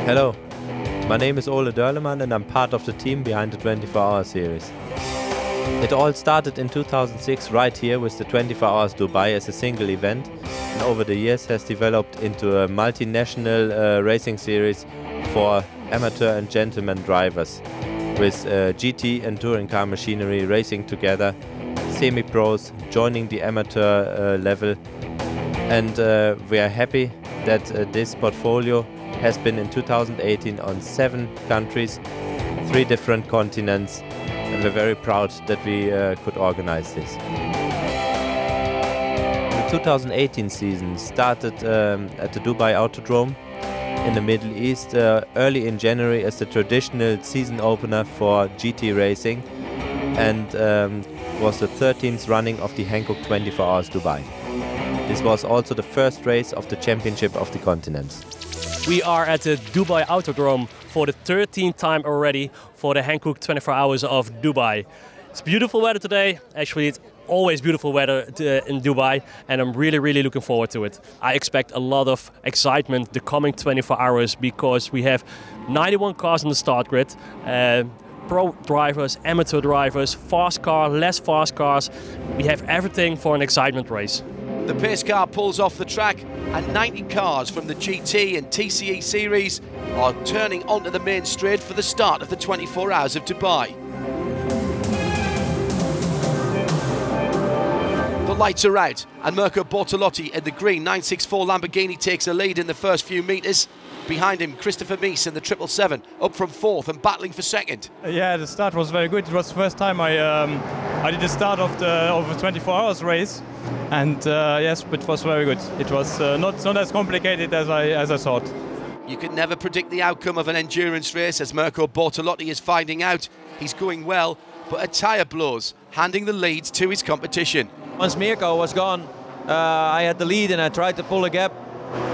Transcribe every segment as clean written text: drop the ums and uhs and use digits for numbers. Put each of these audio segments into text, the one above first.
Hello, my name is Ole Dörlemann and I'm part of the team behind the 24-hour series. It all started in 2006 right here with the 24 Hours Dubai as a single event, and over the years has developed into a multinational racing series for amateur and gentleman drivers, with GT and touring car machinery racing together, semi-pros joining the amateur level, and we are happy that this portfolio has been in 2018 on 7 countries, 3 different continents, and we're very proud that we could organize this. The 2018 season started at the Dubai Autodrome in the Middle East early in January as the traditional season opener for GT racing, and was the 13th running of the Hankook 24H Dubai. This was also the first race of the Championship of the Continents. We are at the Dubai Autodrome for the 13th time already for the Hankook 24 Hours of Dubai. It's beautiful weather today. Actually, it's always beautiful weather in Dubai, and I'm really looking forward to it. I expect a lot of excitement the coming 24 hours because we have 91 cars on the start grid. Pro drivers, amateur drivers, fast car, less fast cars. We have everything for an excitement race. The pace car pulls off the track and 90 cars from the GT and TCE series are turning onto the main straight for the start of the 24 Hours of Dubai. The lights are out and Mirko Bortolotti in the green 964 Lamborghini takes a lead in the first few metres. Behind him, Christopher Mies in the 777, up from 4th and battling for 2nd. Yeah, the start was very good. It was the first time I did the start of the 24 hours race, and yes, it was very good. It was not as complicated as I thought. You can never predict the outcome of an endurance race, as Mirko Bortolotti is finding out. He's going well, but a tyre blows, handing the lead to his competition. Once Mirko was gone, I had the lead and I tried to pull a gap.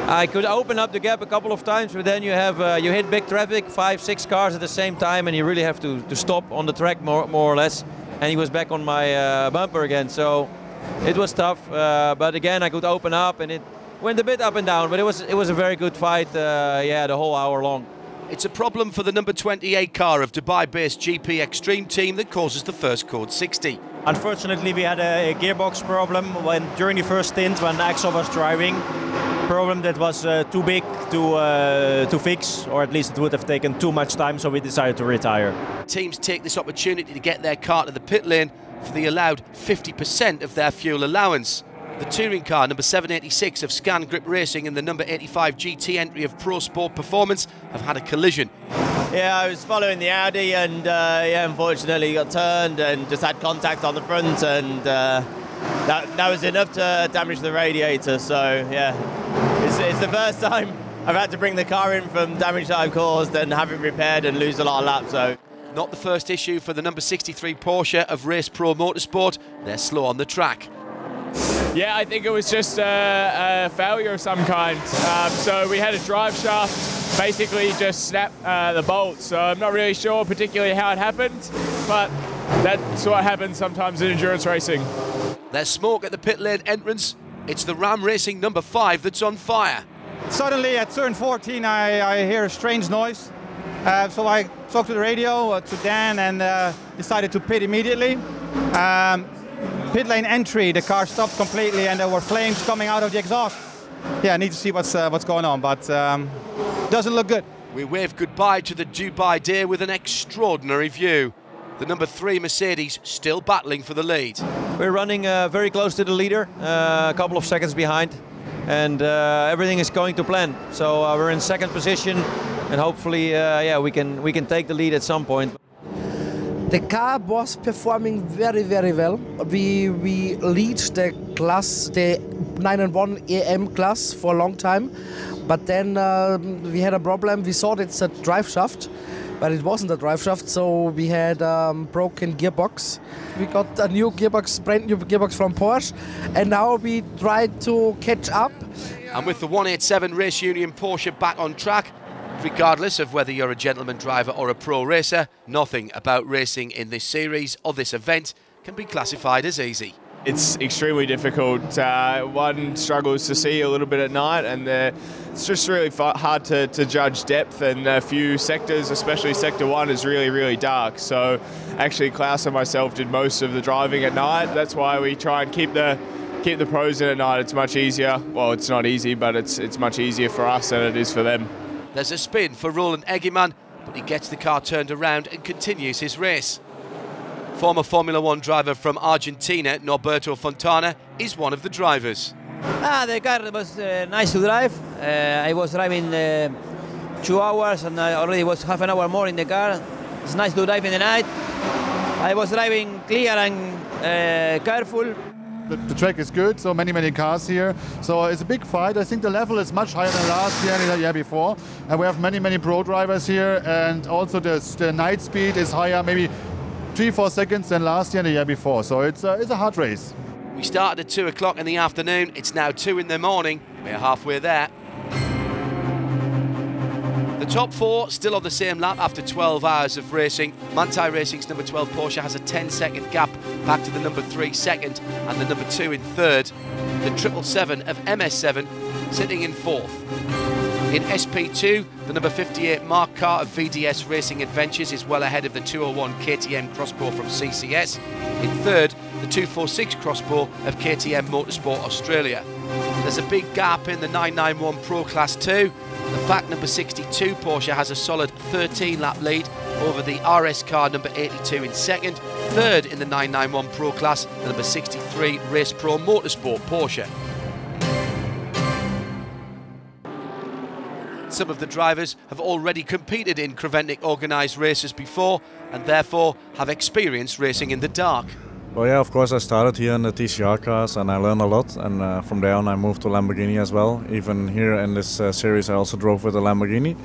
I could open up the gap a couple of times, but then you hit big traffic, 5-6 cars at the same time, and you really have to stop on the track more or less. And he was back on my bumper again, so it was tough. But again, I could open up, and it went a bit up and down. But it was a very good fight, yeah, the whole hour long. It's a problem for the number 28 car of Dubai-based GP Extreme team that causes the first code 60. Unfortunately, we had a gearbox problem during the first stint when Axel was driving. Problem that was too big to fix, or at least it would have taken too much time, so we decided to retire. Teams take this opportunity to get their car to the pit lane for the allowed 50% of their fuel allowance. The touring car number 786 of Scan Grip Racing and the number 85 GT entry of Pro Sport Performance have had a collision. Yeah, I was following the Audi and yeah, unfortunately got turned and just had contact on the front, and that was enough to damage the radiator. So yeah, it's the first time I've had to bring the car in from damage that I've caused and have it repaired and lose a lot of laps. So. Not the first issue for the number 63 Porsche of Race Pro Motorsport. They're slow on the track. Yeah, I think it was just a failure of some kind. So we had a drive shaft basically just snap the bolt. So I'm not really sure particularly how it happened, but that's what happens sometimes in endurance racing. There's smoke at the pit lane entrance. It's the Ram Racing number 5 that's on fire. Suddenly at turn 14 I hear a strange noise. So I talked to the radio to Dan and decided to pit immediately. Pit lane entry, the car stopped completely and there were flames coming out of the exhaust. Yeah, I need to see what's going on, but doesn't look good. We wave goodbye to the Dubai day with an extraordinary view. The number 3 Mercedes still battling for the lead. We're running very close to the leader, a couple of seconds behind, and everything is going to plan. So we're in 2nd position, and hopefully, yeah, we can take the lead at some point. The car was performing very well. We lead the class, the 9-1 AM class for a long time, but then we had a problem. We thought it's a drive shaft. but it wasn't a drive shaft, so we had broken gearbox. We got a new gearbox, brand new gearbox from Porsche, and now we tried to catch up. And with the 187 Race Union Porsche back on track, regardless of whether you're a gentleman driver or a pro racer, nothing about racing in this series or this event can be classified as easy. It's extremely difficult. One struggles to see a little bit at night, and it's just really hard to judge depth, and a few sectors, especially sector 1, is really, really dark. So actually Klaus and myself did most of the driving at night. That's why we try and keep the pros in at night. It's much easier. Well, it's not easy, but it's much easier for us than it is for them. There's a spin for Roland Eggemann, but he gets the car turned around and continues his race. Former Formula 1 driver from Argentina, Norberto Fontana, is one of the drivers. The car was nice to drive. I was driving 2 hours, and I already was half an hour more in the car. It's nice to drive in the night. I was driving clear and careful. The track is good, so many cars here. So it's a big fight. I think the level is much higher than last year and the year before. And we have many pro drivers here, and also the night speed is higher, maybe 3-4 seconds than last year and the year before. So it's a hard race. We started at 2 o'clock in the afternoon. It's now 2 in the morning. We're halfway there. The top 4 still on the same lap after 12 hours of racing. Manthey Racing's number 12 Porsche has a 10-second gap back to the number 3 second and the number 2 in third. The 777 of MS7 sitting in fourth. In SP2, the number 58 Mark car of VDS Racing Adventures is well ahead of the 201 KTM Crossbow from CCS. In third, the 246 Crossbow of KTM Motorsport Australia. There's a big gap in the 991 Pro Class 2. The FAC number 62 Porsche has a solid 13-lap lead over the RS car number 82 in second. Third in the 991 Pro Class, the number 63 Race Pro Motorsport Porsche. Some of the drivers have already competed in Creventic organised races before and therefore have experience racing in the dark. Well, yeah, of course I started here in the TCR cars and I learned a lot, and from there on I moved to Lamborghini as well. Even here in this series I also drove with a Lamborghini,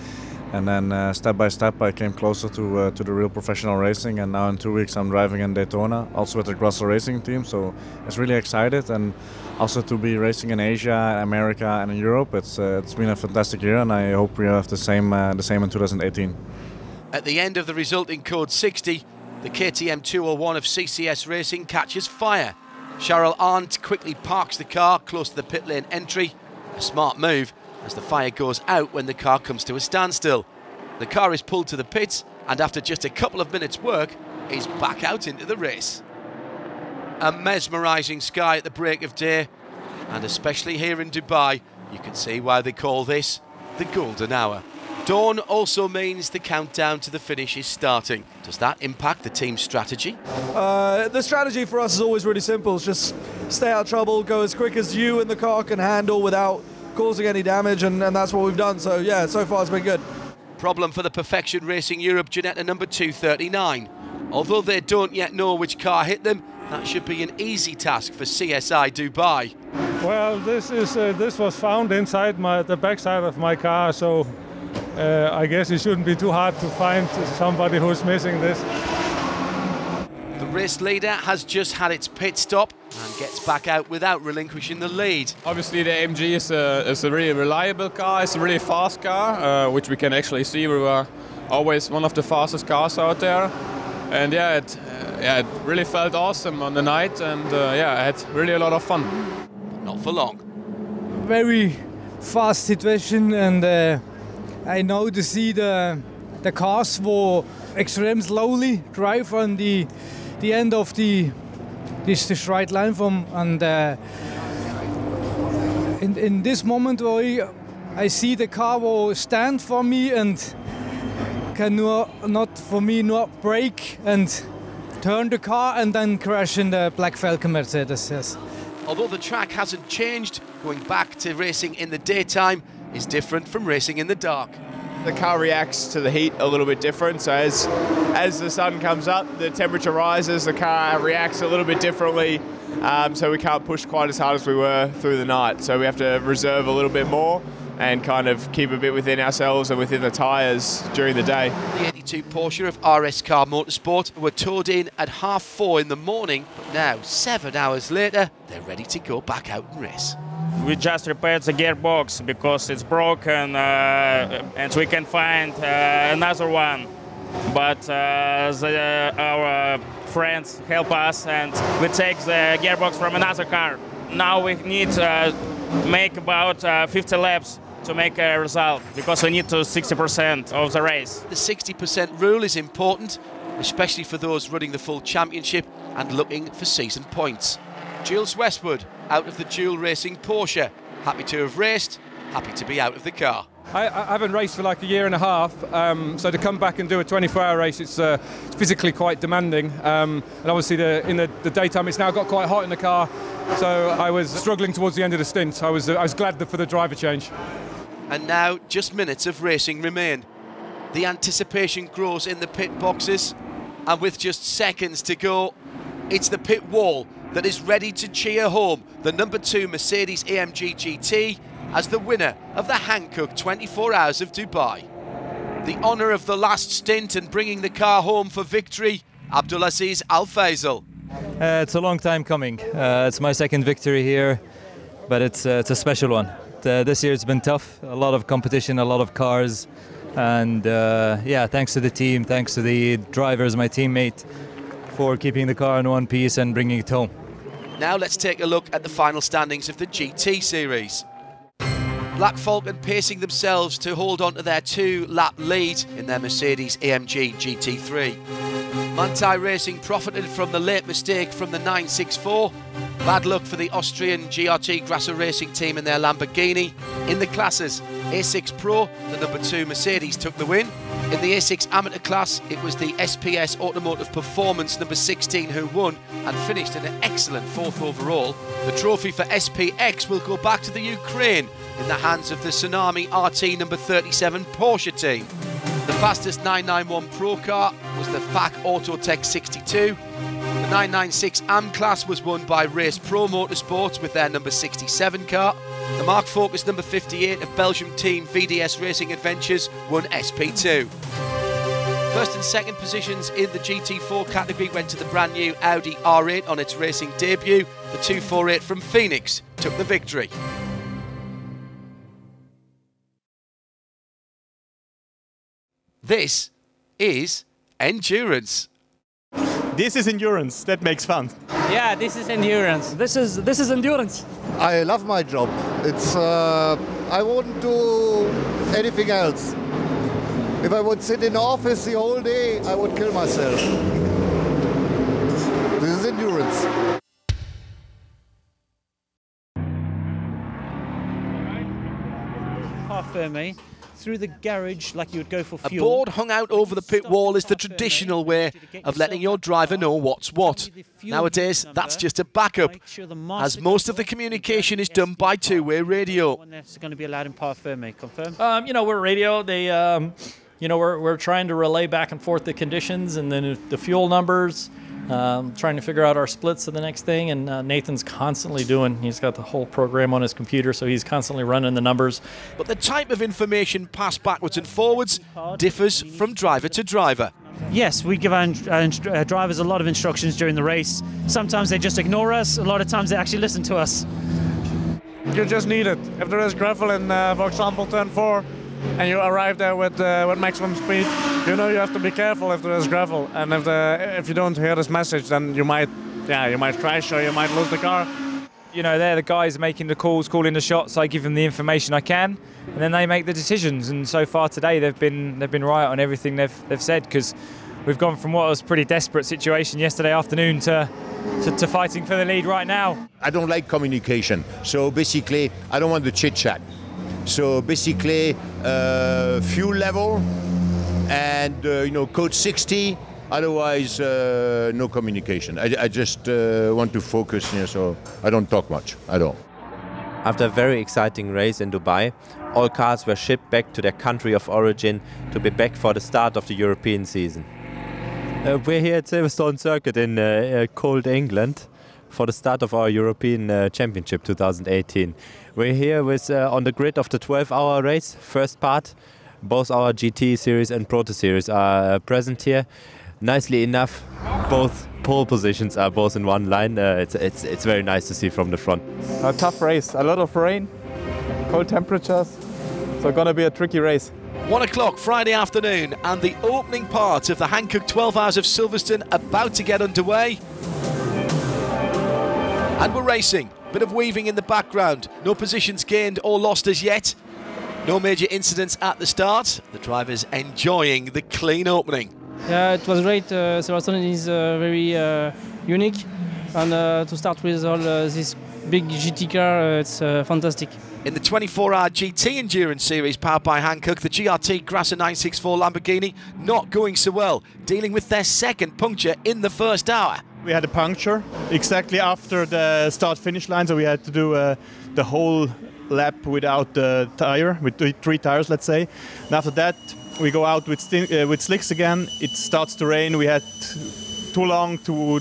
and then step by step I came closer to the real professional racing, and now in 2 weeks I'm driving in Daytona, also with the Grosser Racing team, so it's really excited. And also to be racing in Asia, America and in Europe, it's been a fantastic year, and I hope we have the same in 2018. At the end of the resulting Code 60, the KTM 201 of CCS Racing catches fire. Charles Arndt quickly parks the car close to the pit lane entry. A smart move, as the fire goes out when the car comes to a standstill. The car is pulled to the pits, and after just a couple of minutes' work, is back out into the race. A mesmerising sky at the break of day, and especially here in Dubai, you can see why they call this the golden hour. Dawn also means the countdown to the finish is starting. Does that impact the team's strategy? The strategy for us is always really simple. It's just stay out of trouble, go as quick as you and the car can handle without causing any damage, and that's what we've done. So yeah, so far it's been good. Problem for the Perfection Racing Europe Ginetta number 239. Although they don't yet know which car hit them, that should be an easy task for CSI Dubai. Well, this was found inside the backside of my car, so I guess it shouldn't be too hard to find somebody who's missing this. The race leader has just had its pit stop and gets back out without relinquishing the lead. Obviously the AMG is a really reliable car, it's a really fast car, which we can actually see. We were always one of the fastest cars out there. And yeah, it really felt awesome on the night, and yeah, I had really a lot of fun. Not for long. Very fast situation, and I know to see the cars were extremely slowly drive on the end of this right line from, and in this moment where I see the car will stand for me and can not brake and turn the car and then crash in the Black Falcon Mercedes. Yes. Although the track hasn't changed, going back to racing in the daytime is different from racing in the dark. The car reacts to the heat a little bit different, so as the sun comes up, the temperature rises, the car reacts a little bit differently, so we can't push quite as hard as we were through the night, so we have to reserve a little bit more. and kind of keep a bit within ourselves and within the tyres during the day. The 82 Porsche of RS Car Motorsport were towed in at 4:30 in the morning, but now, 7 hours later, they're ready to go back out and race. We just repaired the gearbox because it's broken and we can find another one. But our friends help us and we take the gearbox from another car. Now we need to make about 50 laps to make a result because we need to 60% of the race. The 60% rule is important, especially for those running the full championship and looking for season points. Jules Westwood, out of the dual racing Porsche. Happy to have raced, happy to be out of the car. I haven't raced for like a year and a half, so to come back and do a 24-hour race, it's physically quite demanding. And obviously in the daytime it's now got quite hot in the car, so I was struggling towards the end of the stint. I was glad for the driver change. And now just minutes of racing remain. The anticipation grows in the pit boxes, and with just seconds to go, it's the pit wall that is ready to cheer home the number 2 Mercedes-AMG GT as the winner of the Hankook 24 Hours of Dubai. The honour of the last stint and bringing the car home for victory, Abdulaziz Al Faisal. It's a long time coming. It's my second victory here, but it's a special one. This year it's been tough, a lot of competition, a lot of cars, and yeah, thanks to the team, thanks to the drivers, my teammate, for keeping the car in one piece and bringing it home. Now let's take a look at the final standings of the GT Series. Black Falcon pacing themselves to hold on to their 2-lap lead in their Mercedes-AMG GT3. Manthey Racing profited from the late mistake from the 964. Bad luck for the Austrian GRT Grasser Racing team and their Lamborghini. In the classes, A6 Pro, the number 2 Mercedes, took the win. In the A6 Amateur class, it was the SPS Automotive Performance number 16 who won and finished in an excellent 4th overall. The trophy for SPX will go back to the Ukraine in the hands of the Tsunami RT number 37 Porsche team. The fastest 991 Pro car was the FAC Autotech 62. The 996 AM class was won by Race Pro Motorsports with their number 67 car. The Mark Focus number 58 of Belgium team VDS Racing Adventures won SP2. First and second positions in the GT4 category went to the brand new Audi R8 on its racing debut. The 248 from Phoenix took the victory. This is endurance. This is endurance. That makes fun. Yeah, this is endurance. This is endurance. I love my job. It's I wouldn't do anything else. If I would sit in the office the whole day, I would kill myself. This is endurance. Parfumé through the garage like you would go for A fuel. board hung out over the pit wall is the traditional way of letting your driver know what's what. Nowadays, that's just a backup, as most of the communication is done by two-way radio. It's going to be allowed in Parfumé, confirm? We're radio. They, we're trying to relay back and forth the conditions and then the fuel numbers. Trying to figure out our splits of the next thing, and Nathan's constantly he's got the whole program on his computer, so he's constantly running the numbers. But the type of information passed backwards and forwards differs from driver to driver. Yes, we give our drivers a lot of instructions during the race. Sometimes they just ignore us, a lot of times they actually listen to us. You just need it. If there is gravel in, for example, turn 4, and you arrive there with maximum speed, you know you have to be careful if there is gravel. And if you don't hear this message, then you might crash or you might lose the car. You know, they're the guys making the calls, calling the shots. I give them the information I can, and then they make the decisions. And so far today, they've been right on everything they've said, because we've gone from what was a pretty desperate situation yesterday afternoon to fighting for the lead right now. I don't like communication, so basically I don't want the chit chat. So basically fuel level and code 60, otherwise no communication. I just want to focus, so I don't talk much at all. After a very exciting race in Dubai, all cars were shipped back to their country of origin to be back for the start of the European season. We're here at Silverstone Circuit in cold England for the start of our European Championship 2018. We're here with on the grid of the 12-hour race, first part. Both our GT series and Proto series are present here. Nicely enough, both pole positions are both in one line. It's very nice to see from the front. A tough race, a lot of rain, cold temperatures, so gonna be a tricky race. 1 o'clock Friday afternoon and the opening part of the Hankook 12 Hours of Silverstone about to get underway. And we're racing. Bit of weaving in the background. No positions gained or lost as yet. No major incidents at the start. The drivers enjoying the clean opening. Yeah, it was great. Silverstone is very unique. And to start with all this big GT car, it's fantastic. In the 24-hour GT Endurance Series powered by Hankook, the GRT Grasser 964 Lamborghini not going so well, dealing with their second puncture in the first hour. We had a puncture exactly after the start-finish line, so we had to do the whole lap without the tire, with 3 tires, let's say. And after that, we go out with slicks again. It starts to rain. We had too long to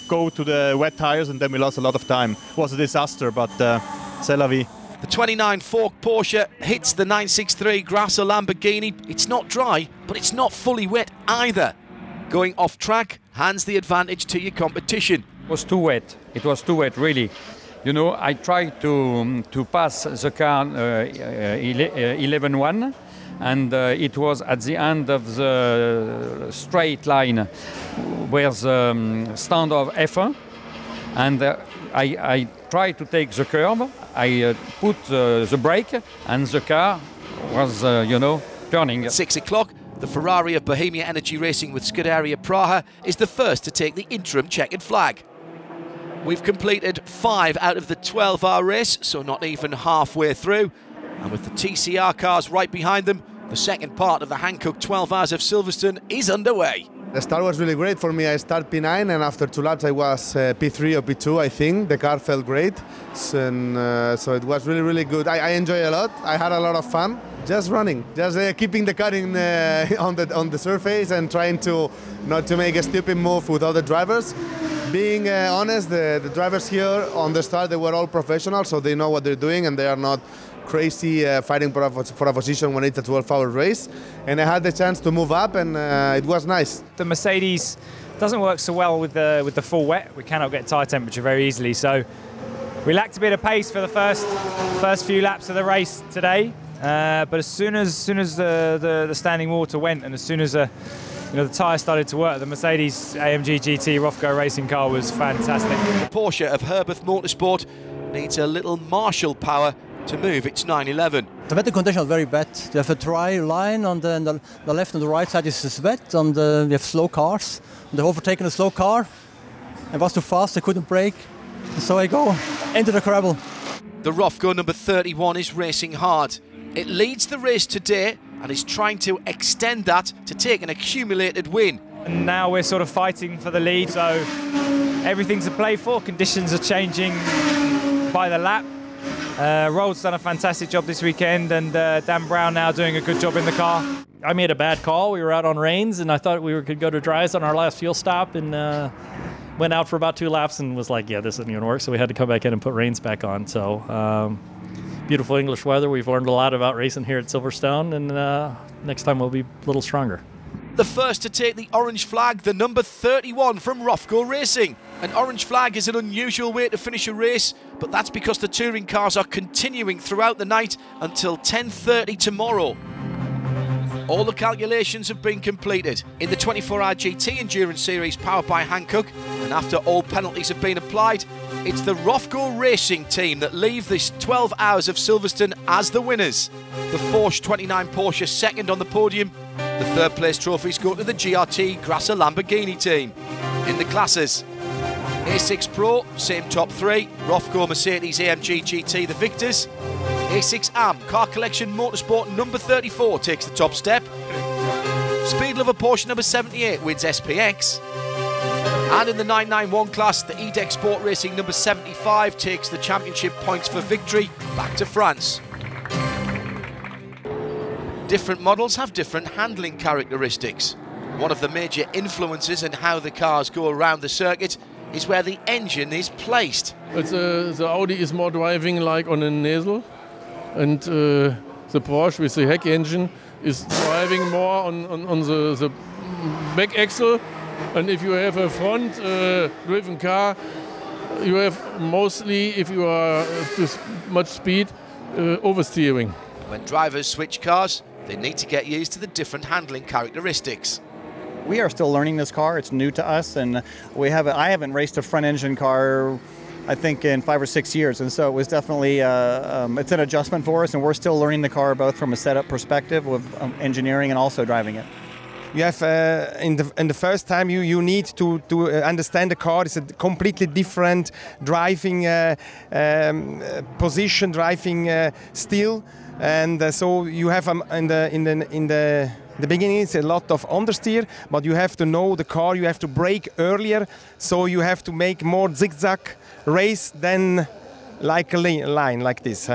go to the wet tires, and then we lost a lot of time. It was a disaster, but c'est la vie. The 29 fork Porsche hits the 963 Grasser Lamborghini. It's not dry, but it's not fully wet either. Going off track hands the advantage to your competition. It was too wet. It was too wet, really. You know, I tried to pass the car 11-1, and it was at the end of the straight line where the stand of F1, and I tried to take the curve. I put the brake, and the car was, you know, turning. At 6 o'clock, the Ferrari of Bohemia Energy Racing with Scuderia Praha is the first to take the interim checkered flag. We've completed 5 out of the 12-hour race, so not even halfway through. And with the TCR cars right behind them, the second part of the Hankook 12 Hours of Silverstone is underway. The start was really great for me. I started P9, and after 2 laps I was P3 or P2, I think. The car felt great, so it was really, really good. I enjoyed a lot. I had a lot of fun. Just running, just keeping the car in, on the surface and trying to not to make a stupid move with other drivers. Being honest, the drivers here on the start, they were all professionals, so they know what they're doing, and they are not crazy fighting for a position when it's a 12-hour race. And I had the chance to move up, and it was nice. The Mercedes doesn't work so well with the full wet. We cannot get tyre temperature very easily, so we lacked a bit of pace for the first few laps of the race today. But as soon as the standing water went, and as soon as the tyre started to work, the Mercedes AMG GT Rofco racing car was fantastic. The Porsche of Herbeth Motorsport needs a little Marshall power to move its 911. The weather conditions are very bad. You have a dry line on the left and the right side is wet, and we have slow cars. They've overtaken a slow car. It was too fast, I couldn't brake, so I go into the gravel. The Rofco number 31 is racing hard. It leads the race today and is trying to extend that to take an accumulated win. And now we're sort of fighting for the lead, so everything's to play for. Conditions are changing by the lap. Rold's done a fantastic job this weekend, and Dan Brown now doing a good job in the car. I made a bad call. We were out on rains, and I thought we could go to dries on our last fuel stop, and went out for about 2 laps and was like, yeah, this isn't going to work, so we had to come back in and put rains back on. So beautiful English weather. We've learned a lot about racing here at Silverstone, and next time we'll be a little stronger. The first to take the orange flag, the number 31 from Rofco Racing. An orange flag is an unusual way to finish a race, but that's because the touring cars are continuing throughout the night until 10:30 tomorrow. All the calculations have been completed. In the 24-hour GT Endurance Series powered by Hankook, and after all penalties have been applied, it's the Rofco Racing team that leave this 12 Hours of Silverstone as the winners. The Porsche 29 Porsche second on the podium. The third place trophies go to the GRT Grasser Lamborghini team. In the classes, A6 Pro, same top 3, Rofco Mercedes AMG GT the victors. A6 AM Car Collection Motorsport number 34 takes the top step. Speed Lover Porsche number 78 wins SPX. And in the 991 class, the E-Deck Sport Racing number 75 takes the championship points for victory back to France. Different models have different handling characteristics. One of the major influences in how the cars go around the circuit is where the engine is placed. The Audi is more driving like on a nasal, and the Porsche with the heck engine is driving more on the back axle. And if you have a front driven car, you have mostly, if you are with much speed, oversteering. When drivers switch cars, they need to get used to the different handling characteristics. We are still learning this car. It's new to us, and I haven't raced a front-engine car, I think, in 5 or 6 years, and so it was definitely it's an adjustment for us, and we're still learning the car both from a setup perspective with engineering and also driving it. You have in the first time you need to understand the car. It's a completely different driving position, driving style, and so you have in the beginning it's a lot of understeer, but you have to know the car. You have to brake earlier, so you have to make more zigzag race than like a line like this.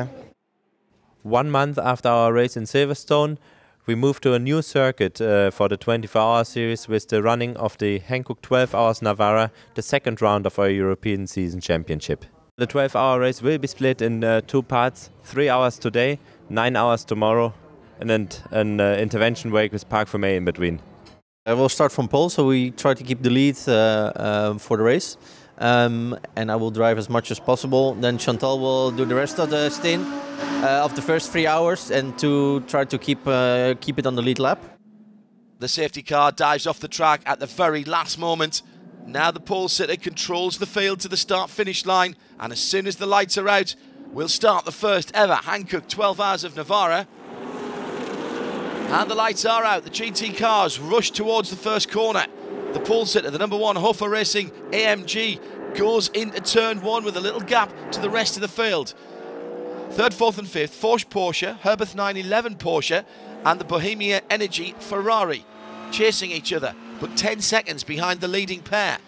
1 month after our race in Silverstone, we moved to a new circuit for the 24-hour series with the running of the Hankook 12H Navarra, the second round of our European Season Championship. The 12-hour race will be split in 2 parts, 3 hours today, 9 hours tomorrow, and then an intervention break with Park Fermé in between. I will start from pole, so we try to keep the lead for the race. And I will drive as much as possible. Then Chantal will do the rest of the stint of the first 3 hours, and to try to keep it on the lead lap. The safety car dives off the track at the very last moment. Now the pole sitter controls the field to the start-finish line, and as soon as the lights are out, we'll start the first ever Hankook 12H of Navarra. And the lights are out. The GT cars rush towards the first corner. The pole sitter, the number 1 Hofer Racing AMG, goes into turn 1 with a little gap to the rest of the field. 3rd, 4th and 5th, Forsch Porsche, Herbeth 911 Porsche and the Bohemia Energy Ferrari, chasing each other, but 10 seconds behind the leading pair.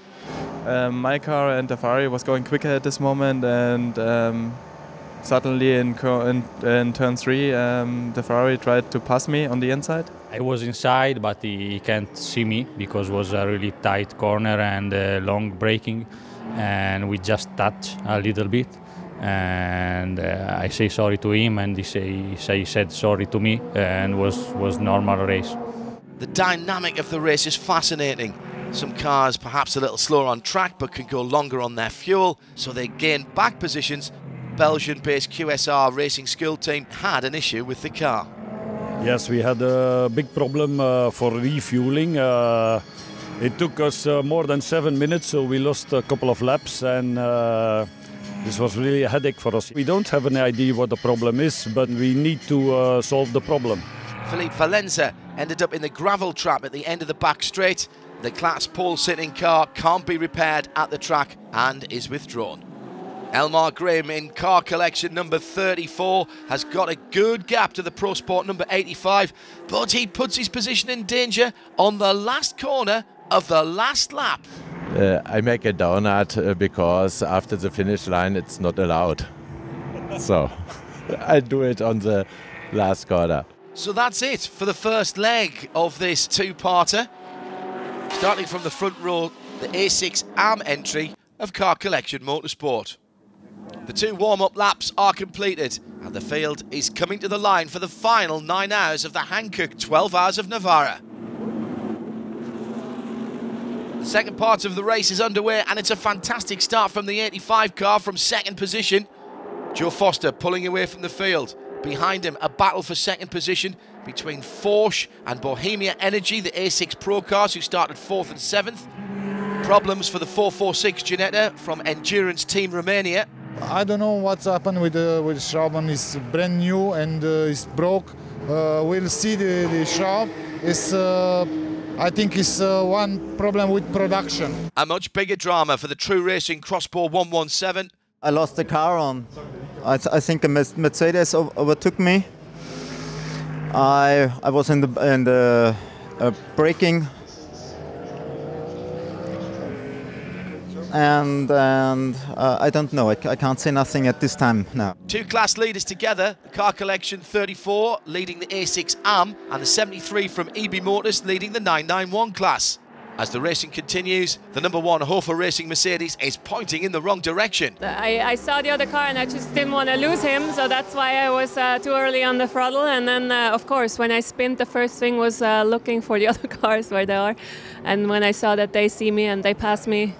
My car and the Ferrari was going quicker at this moment, and suddenly in turn 3, the Ferrari tried to pass me on the inside. I was inside, but he can't see me because it was a really tight corner and long braking, and we just touched a little bit. And I say sorry to him, and he said sorry to me, and was normal race. The dynamic of the race is fascinating. Some cars perhaps a little slower on track, but can go longer on their fuel, so they gain back positions. Belgian-based QSR Racing School team had an issue with the car. Yes, we had a big problem for refueling. It took us more than 7 minutes, so we lost a couple of laps, and this was really a headache for us. We don't have any idea what the problem is, but we need to solve the problem. Philippe Valenza ended up in the gravel trap at the end of the back straight. The class pole-sitting car can't be repaired at the track and is withdrawn. Elmar Grimm in car collection number 34 has got a good gap to the Pro Sport number 85, but he puts his position in danger on the last corner of the last lap. I make a donut because after the finish line it's not allowed. So I do it on the last corner. So that's it for the first leg of this two-parter. Starting from the front row, the A6 AM entry of Car Collection Motorsport. The 2 warm-up laps are completed, and the field is coming to the line for the final 9 hours of the Hankook 12H of Navarra. The second part of the race is underway, and it's a fantastic start from the 85 car from second position. Joe Foster pulling away from the field. Behind him, a battle for second position between Forsch and Bohemia Energy, the A6 Pro cars, who started 4th and 7th. Problems for the 446 Ginetta from Endurance Team Romania. I don't know what's happened with Schrauben. It's brand new and it's broke. We'll see the Schraub. I think it's one problem with production. A much bigger drama for the True Racing Crossbore 117. I lost the car on. I think a Mercedes overtook me. I was in the braking. And I don't know, I can't say nothing at this time now. 2 class leaders together, the Car Collection 34 leading the A6 AM and the 73 from EB Motors leading the 991 class. As the racing continues, the number 1 Hofer Racing Mercedes is pointing in the wrong direction. I saw the other car and I just didn't want to lose him, so that's why I was too early on the throttle. And then, of course, when I spinned, the first thing was looking for the other cars where they are. And when I saw that they see me and they pass me,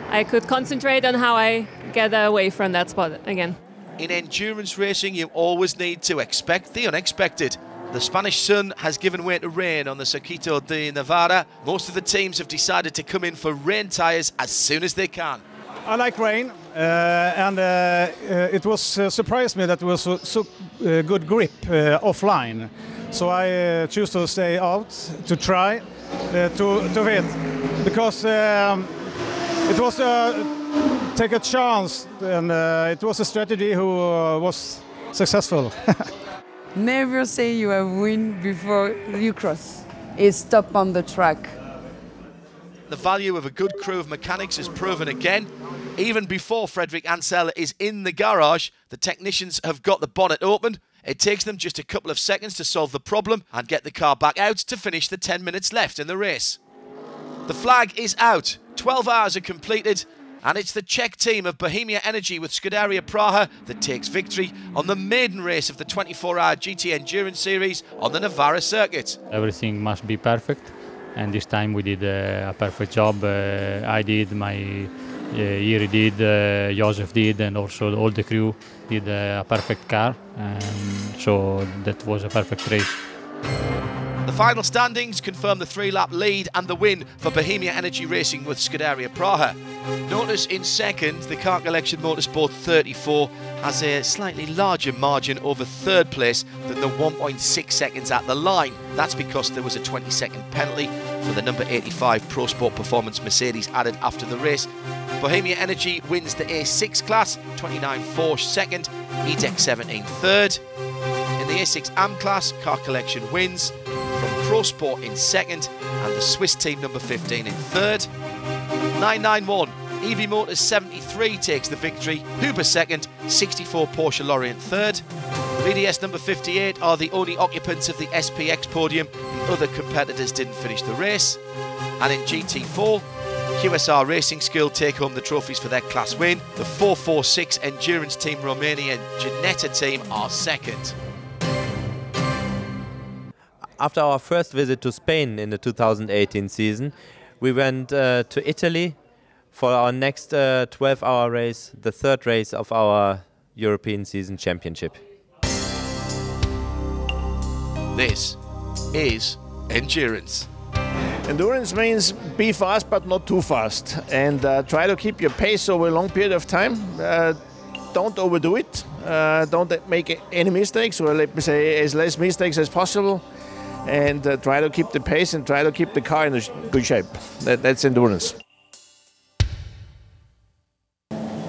I could concentrate on how I get away from that spot again. In endurance racing, you always need to expect the unexpected. The Spanish sun has given way to rain on the Circuito de Navarra. Most of the teams have decided to come in for rain tyres as soon as they can. I like rain, and it was surprised me that it was so good grip offline. So I choose to stay out to try to win, because it was take a chance, and it was a strategy who was successful. Never say you have win before you cross. It's stop on the track. The value of a good crew of mechanics is proven again. Even before Frederick Ansel is in the garage, the technicians have got the bonnet open. It takes them just a couple of seconds to solve the problem and get the car back out to finish the 10 minutes left in the race. The flag is out, 12 hours are completed, and it's the Czech team of Bohemia Energy with Scuderia Praha that takes victory on the maiden race of the 24-hour GT Endurance Series on the Navarra circuit. Everything must be perfect, and this time we did a perfect job. I did, Iri did, Josef did, and also all the crew did a perfect car, and so that was a perfect race. The final standings confirm the 3-lap lead and the win for Bohemia Energy Racing with Scuderia Praha. Notice in second, the Car Collection Motorsport 34 has a slightly larger margin over third place than the 1.6 seconds at the line. That's because there was a 20-second penalty for the number 85 Pro Sport Performance Mercedes added after the race. Bohemia Energy wins the A6 class, 29 Porsche second, E-Tech 17 third. In the A6 AM class, Car Collection wins from Pro Sport in second and the Swiss team number 15 in third. 991 EV Motors 73 takes the victory, Huber second, 64 Porsche Lorient third. VDS number 58 are the only occupants of the SPX podium. The other competitors didn't finish the race. And in GT4, QSR Racing School take home the trophies for their class win. The 446 Endurance Team Romania Ginetta team are second. After our first visit to Spain in the 2018 season, we went to Italy for our next 12-hour race, the third race of our European Season Championship. This is endurance. Endurance means be fast but not too fast, and try to keep your pace over a long period of time. Don't overdo it. Don't make any mistakes, or let me say as less mistakes as possible. And try to keep the pace and try to keep the car in good shape. That's endurance.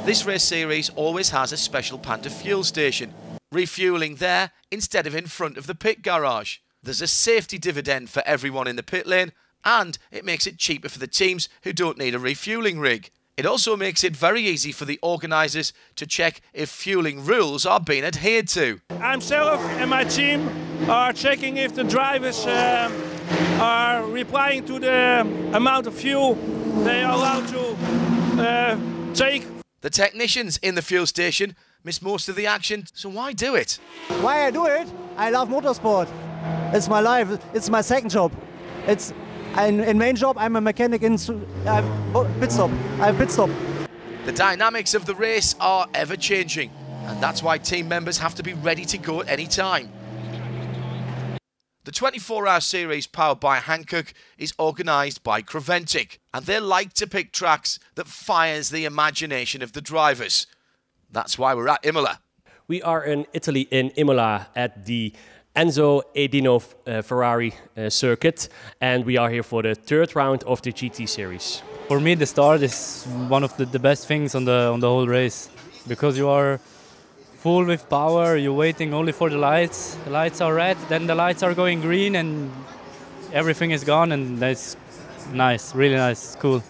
This race series always has a special Panta fuel station, refuelling there instead of in front of the pit garage. There's a safety dividend for everyone in the pit lane, and it makes it cheaper for the teams who don't need a refueling rig. It also makes it very easy for the organisers to check if fueling rules are being adhered to. I'm Sheriff and my team are checking if the drivers are replying to the amount of fuel they are allowed to take. The technicians in the fuel station miss most of the action, so why do it? Why I do it? I love motorsport. It's my life. It's my second job. In main job, I'm a mechanic in pit stop. I have pit stop. The dynamics of the race are ever-changing, and that's why team members have to be ready to go at any time. The 24-hour series powered by Hankook is organised by Creventic, and they like to pick tracks that fires the imagination of the drivers. That's why we're at Imola. We are in Italy, in Imola, at the Enzo Edino Ferrari circuit, and we are here for the third round of the GT series. For me, the start is one of the best things on the whole race, because you are full with power, you're waiting only for the lights. The lights are red, then the lights are going green, and everything is gone, and that's nice, really nice, it's cool.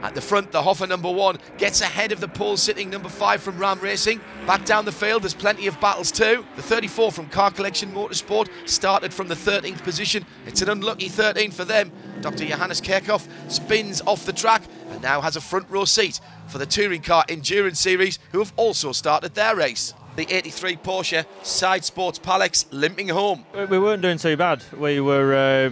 At the front, the Hofer number 1 gets ahead of the pole-sitting number 5 from Ram Racing. Back down the field, there's plenty of battles too. The 34 from Car Collection Motorsport started from the 13th position. It's an unlucky 13 for them. Dr. Johannes Kerkhoff spins off the track and now has a front row seat for the touring car endurance series, who have also started their race. The 83 Porsche Side Sports Palex limping home. We weren't doing too bad. We were,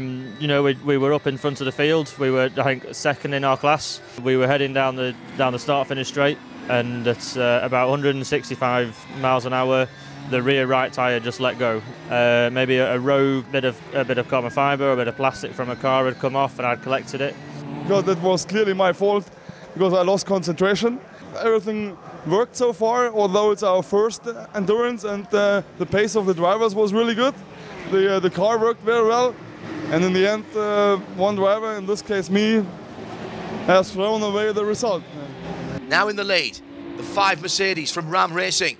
we were up in front of the field. We were, I think, second in our class. We were heading down the start-finish straight, and at about 165 miles an hour, the rear right tyre just let go. Maybe a rogue bit of carbon fibre or a bit of plastic from a car had come off, and I'd collected it. Because that was clearly my fault, because I lost concentration. Everything worked so far, although it's our first endurance, and the pace of the drivers was really good. The car worked very well, and in the end, one driver, in this case me, has thrown away the result. Now in the lead, the 5 Mercedes from Ram Racing.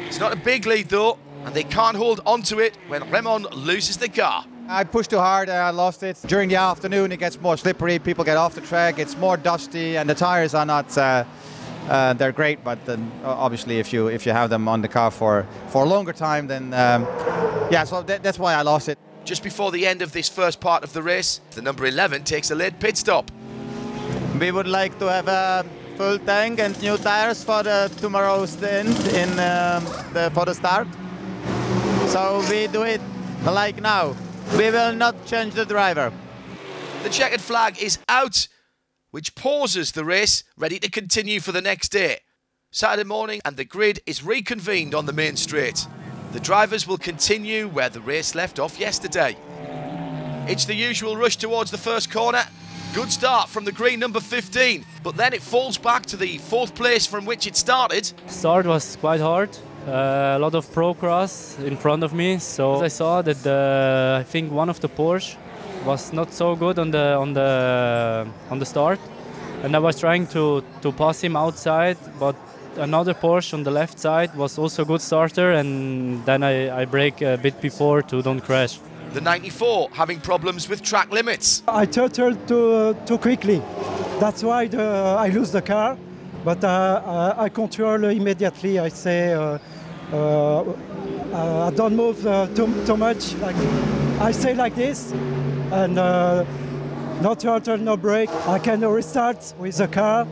It's not a big lead though, and they can't hold on to it when Raymond loses the car. I pushed too hard and I lost it. During the afternoon it gets more slippery, people get off the track, it's more dusty, and the tires are not, they're great, but then obviously if you have them on the car for a longer time, then yeah, so that's why I lost it. Just before the end of this first part of the race, the number 11 takes a late pit stop. We would like to have a full tank and new tires for tomorrow's stint for the start. So we do it like now. We will not change the driver. The checkered flag is out, which pauses the race, ready to continue for the next day. Saturday morning, and the grid is reconvened on the main straight. The drivers will continue where the race left off yesterday. It's the usual rush towards the first corner. Good start from the green number 15, but then it falls back to the 4th place from which it started. Start was quite hard. A lot of pro cross in front of me, so I saw that I think one of the Porsche was not so good on the start, and I was trying to pass him outside, but another Porsche on the left side was also a good starter, and then I brake a bit before to don't crash. The 94 having problems with track limits. I throttled too quickly. That's why I lose the car. But I control immediately. I say I don't move too much. I say like this, and no throttle, no brake. I can restart with the car,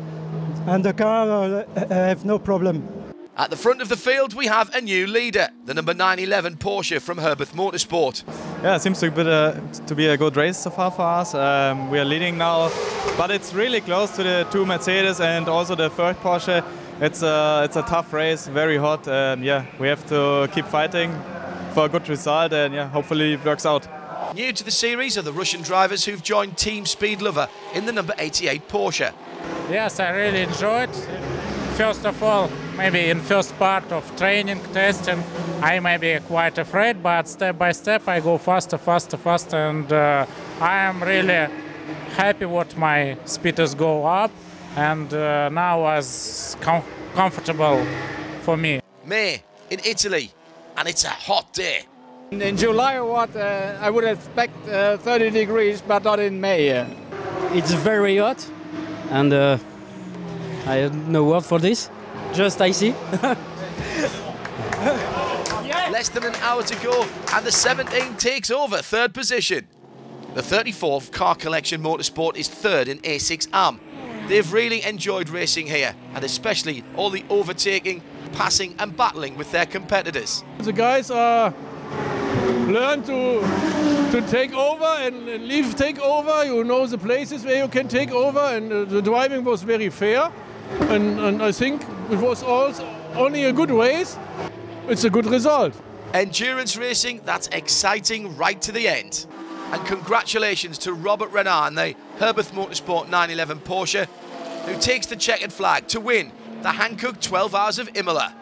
and the car have no problem. At the front of the field, we have a new leader, the number 911 Porsche from Herbeth Motorsport. Yeah, it seems to be a good race so far for us. We are leading now, but it's really close to the 2 Mercedes and also the 3rd Porsche. It's a tough race, very hot, and yeah, we have to keep fighting for a good result, and yeah, hopefully it works out. New to the series are the Russian drivers who've joined Team Speedlover in the number 88 Porsche. Yes, I really enjoyed. First of all, maybe in first part of training, testing, I may be quite afraid, but step by step I go faster, and I am really happy what my speeders go up, and now it's comfortable for me. May in Italy, and it's a hot day. In July or what, I would expect 30 degrees, but not in May. It's very hot, and I have no word for this, just icy. Less than an hour to go, and the 17 takes over 3rd position. The 34th Car Collection Motorsport is 3rd in A6 AM. They've really enjoyed racing here, and especially all the overtaking, passing and battling with their competitors. The guys learn to take over and leave take over. You know the places where you can take over, and the driving was very fair. And I think it was only a good race. It's a good result. Endurance racing, that's exciting right to the end. And congratulations to Robert Renard and the Herbeth Motorsport 911 Porsche, who takes the checkered flag to win the Hankook 12 Hours of Imola.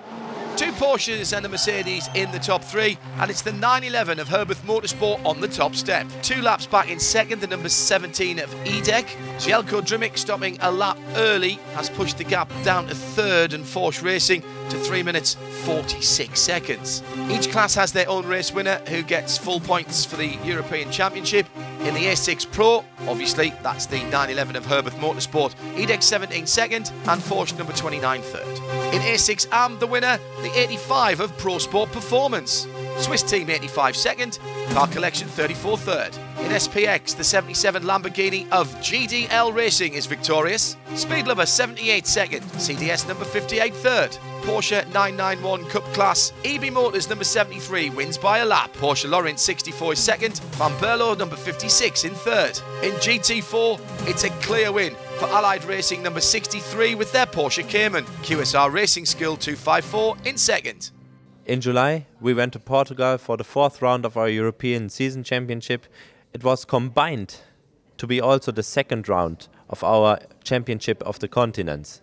2 Porsches and a Mercedes in the top 3, and it's the 911 of Herbeth Motorsport on the top step. 2 laps back in second, the number 17 of Edek. Jelko Drimic, stopping a lap early, has pushed the gap down to 3rd, and Porsche Racing to 3 minutes 46 seconds. Each class has their own race winner, who gets full points for the European Championship. In the A6 Pro, obviously, that's the 911 of Herbeth Motorsport. Edek 17 second, and Porsche number 29 third. In A6 AM, the winner, the 85 of Pro Sport Performance. Swiss team 85 second, Car Collection 34 third. In SPX, the 77 Lamborghini of GDL Racing is victorious. Speed Lover 78 second, CDS number 58 third. Porsche 991 Cup Class, EB Motors number 73 wins by a lap. Porsche Laurent 64 is second, Van Berlo number 56 in third. In GT4, it's a clear win for Allied Racing number 63 with their Porsche Cayman. QSR Racing Skill 254 in second. In July, we went to Portugal for the 4th round of our European Season Championship. It was combined to be also the 2nd round of our Championship of the Continents.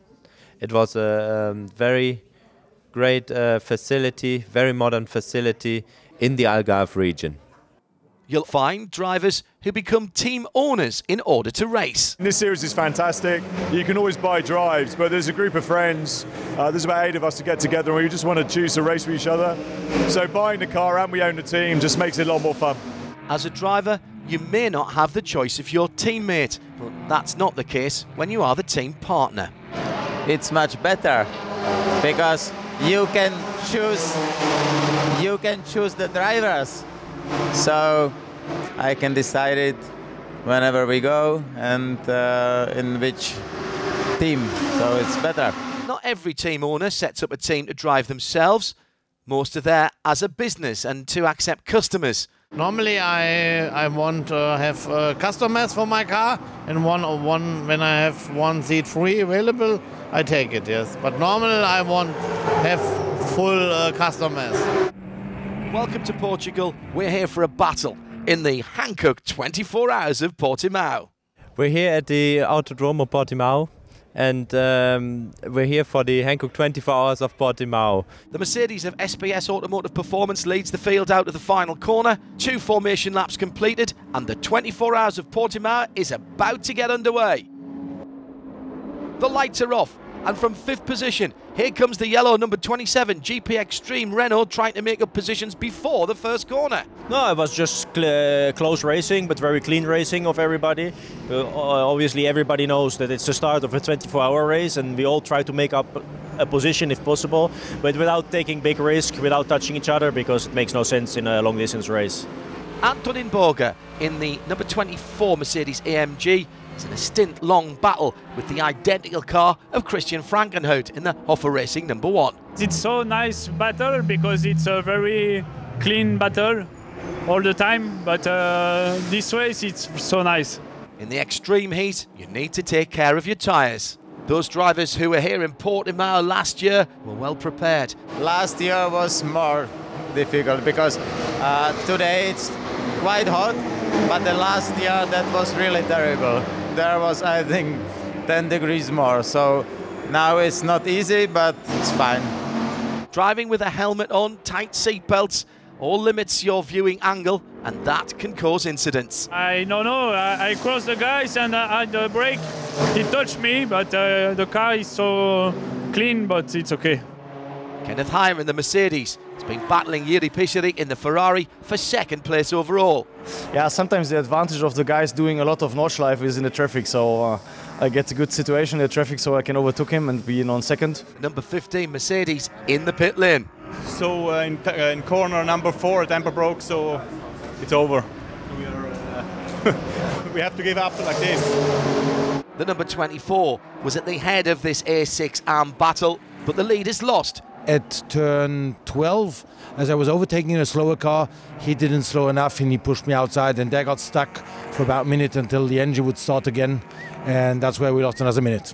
It was a very great facility, very modern facility in the Algarve region. You'll find drivers who become team owners in order to race. This series is fantastic. You can always buy drives, but there's a group of friends. There's about 8 of us to get together and we just want to choose to race with each other. So buying the car and we own the team just makes it a lot more fun. As a driver, you may not have the choice of your teammate, but that's not the case when you are the team partner. It's much better because you can choose the drivers. So I can decide it whenever we go and in which team, so it's better. Not every team owner sets up a team to drive themselves. Most are there as a business and to accept customers. Normally I want to have customers for my car, and when I have one seat free available, I take it, yes. But normally I want have full customers. Welcome to Portugal. We're here for a battle in the Hankook 24 Hours of Portimao. We're here at the Autodromo Portimao, and we're here for the Hankook 24 Hours of Portimao. The Mercedes of SPS Automotive Performance leads the field out of the final corner. 2 formation laps completed, and the 24 Hours of Portimao is about to get underway. The lights are off, and from 5th position, here comes the yellow number 27 GP Extreme Renault trying to make up positions before the first corner. No, it was just close racing, but very clean racing of everybody. Obviously, everybody knows that it's the start of a 24-hour race, and we all try to make up a position if possible, but without taking big risk, without touching each other, because it makes no sense in a long-distance race. Antonin Borger in the number 24 Mercedes AMG is in a stint-long battle with the identical car of Christian Frankenhout in the Hoffa Racing number 1. It's so nice battle because it's a very clean battle all the time, but this race it's so nice. In the extreme heat, you need to take care of your tyres. Those drivers who were here in Portimao last year were well prepared. Last year was more difficult because today it's quite hot, but the last year that was really terrible. There was, I think, 10 degrees more, so now it's not easy, but it's fine. Driving with a helmet on, tight seat belts, all limits your viewing angle, and that can cause incidents. I don't know, I crossed the guys and at the brake, it touched me, but the car is so clean, but it's okay. Kenneth Heyer in the Mercedes has been battling Jiri Pichary in the Ferrari for 2nd place overall. Yeah, sometimes the advantage of the guys doing a lot of Nordschleife is in the traffic, so I get a good situation in the traffic so I can overtake him and be in on 2nd. Number 15 Mercedes in the pit lane. So in corner number 4, temper broke, so it's over. We have to give up like this. The number 24 was at the head of this A6 arm battle, but the lead is lost. At turn 12, as I was overtaking in a slower car, he didn't slow enough and he pushed me outside, and there got stuck for about a minute until the engine would start again, and that's where we lost another minute.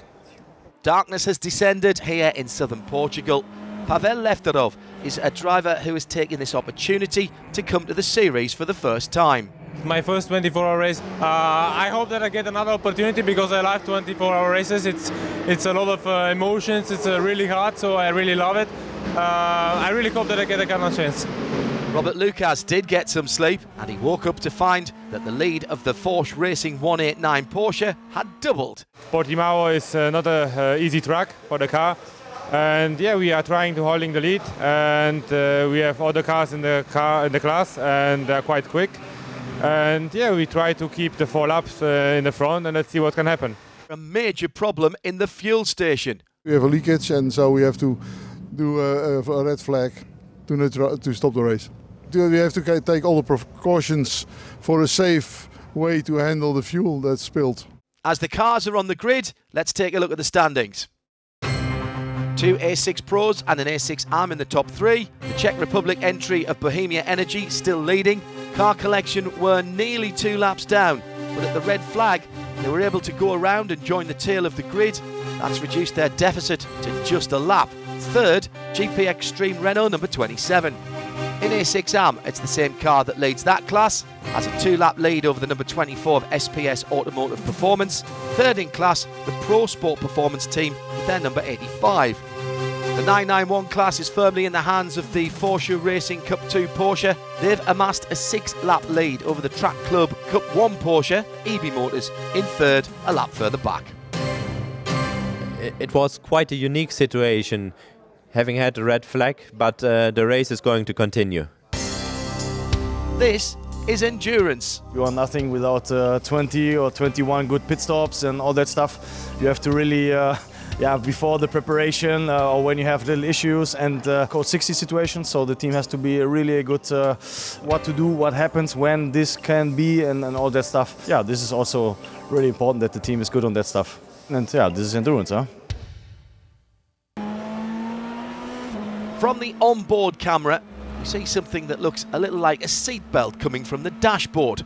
Darkness has descended here in southern Portugal. Pavel Lefterov is a driver who has taken this opportunity to come to the series for the first time. My first 24-hour race. I hope that I get another opportunity because I love 24-hour races. It's a lot of emotions. It's really hard, so I really love it. I really hope that I get a kind of chance. Robert Lucas did get some sleep, and he woke up to find that the lead of the Porsche Racing 189 Porsche had doubled. Portimao is not an easy track for the car. And yeah, we are trying to holding the lead, and we have other cars in the class, and they're quite quick. And yeah, we try to keep the 4 laps in the front, and let's see what can happen. A major problem in the fuel station. We have a leakage, and so we have to do a red flag to stop the race. we have to take all the precautions for a safe way to handle the fuel that's spilled. As the cars are on the grid, let's take a look at the standings. 2 A6 Pros and an A6 AM in the top 3. The Czech Republic entry of Bohemia Energy still leading. Car Collection were nearly 2 laps down, but at the red flag, they were able to go around and join the tail of the grid. That's reduced their deficit to just a lap. Third, GP Extreme Renault number 27. In A6 AM, it's the same car that leads that class, has a 2-lap lead over the number 24 of SPS Automotive Performance. Third in class, the Pro Sport Performance team with their number 85. The 991 class is firmly in the hands of the Porsche Racing Cup 2 Porsche. They've amassed a 6-lap lead over the Track Club Cup 1 Porsche, EB Motors, in third, a lap further back. It was quite a unique situation, having had a red flag, but the race is going to continue. This is endurance. You are nothing without 20 or 21 good pit stops and all that stuff. You have to really, before the preparation or when you have little issues and code 60 situations, so the team has to be really good what to do, what happens, when this can be and all that stuff. Yeah, this is also really important that the team is good on that stuff. And yeah, this is endurance, huh? From the onboard camera, we see something that looks a little like a seatbelt coming from the dashboard.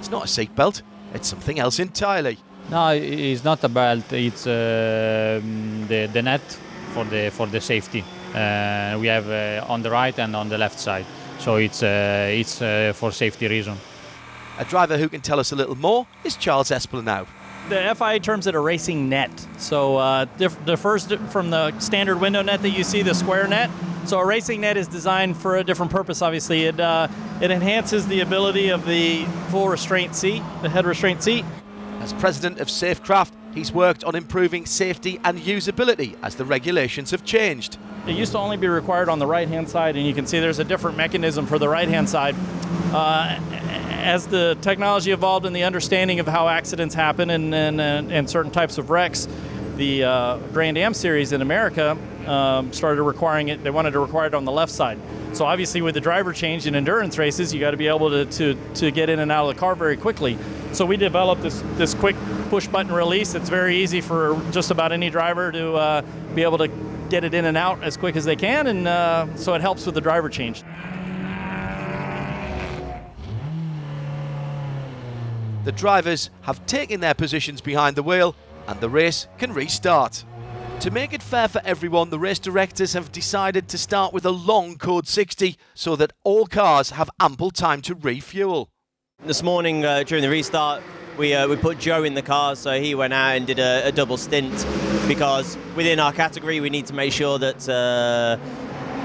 It's not a seatbelt, it's something else entirely. No, it's not a belt, it's the net for the safety. We have on the right and on the left side, so it's for safety reason. A driver who can tell us a little more is Charles Esplanade. The FIA terms it a racing net. So differs from the standard window net that you see, the square net. So a racing net is designed for a different purpose, obviously. It enhances the ability of the full restraint seat, the head restraint seat. As president of Safecraft, he's worked on improving safety and usability as the regulations have changed. It used to only be required on the right-hand side, and you can see there's a different mechanism for the right-hand side. As the technology evolved and the understanding of how accidents happen and certain types of wrecks, the Grand Am series in America started requiring it. They wanted to require it on the left side. So obviously with the driver change in endurance races, you got to be able to get in and out of the car very quickly. So we developed this quick push button release. It's very easy for just about any driver to be able to get it in and out as quick as they can, and so it helps with the driver change. The drivers have taken their positions behind the wheel and the race can restart. To make it fair for everyone, the race directors have decided to start with a long code 60 so that all cars have ample time to refuel. This morning during the restart we put Joe in the car, so he went out and did a double stint, because within our category we need to make sure that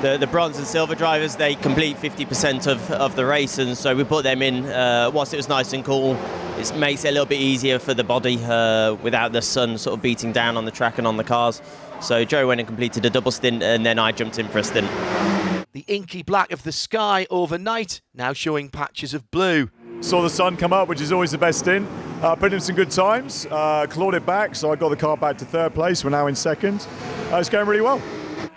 the bronze and silver drivers, they complete 50% of the race, and so we put them in whilst it was nice and cool. It makes it a little bit easier for the body without the sun sort of beating down on the track and on the cars. So Joe went and completed a double stint, and then I jumped in for a stint. The inky black of the sky overnight now showing patches of blue. Saw the sun come up, which is always the best stint. Put in some good times, clawed it back, so I got the car back to third place. We're now in second. It's going really well.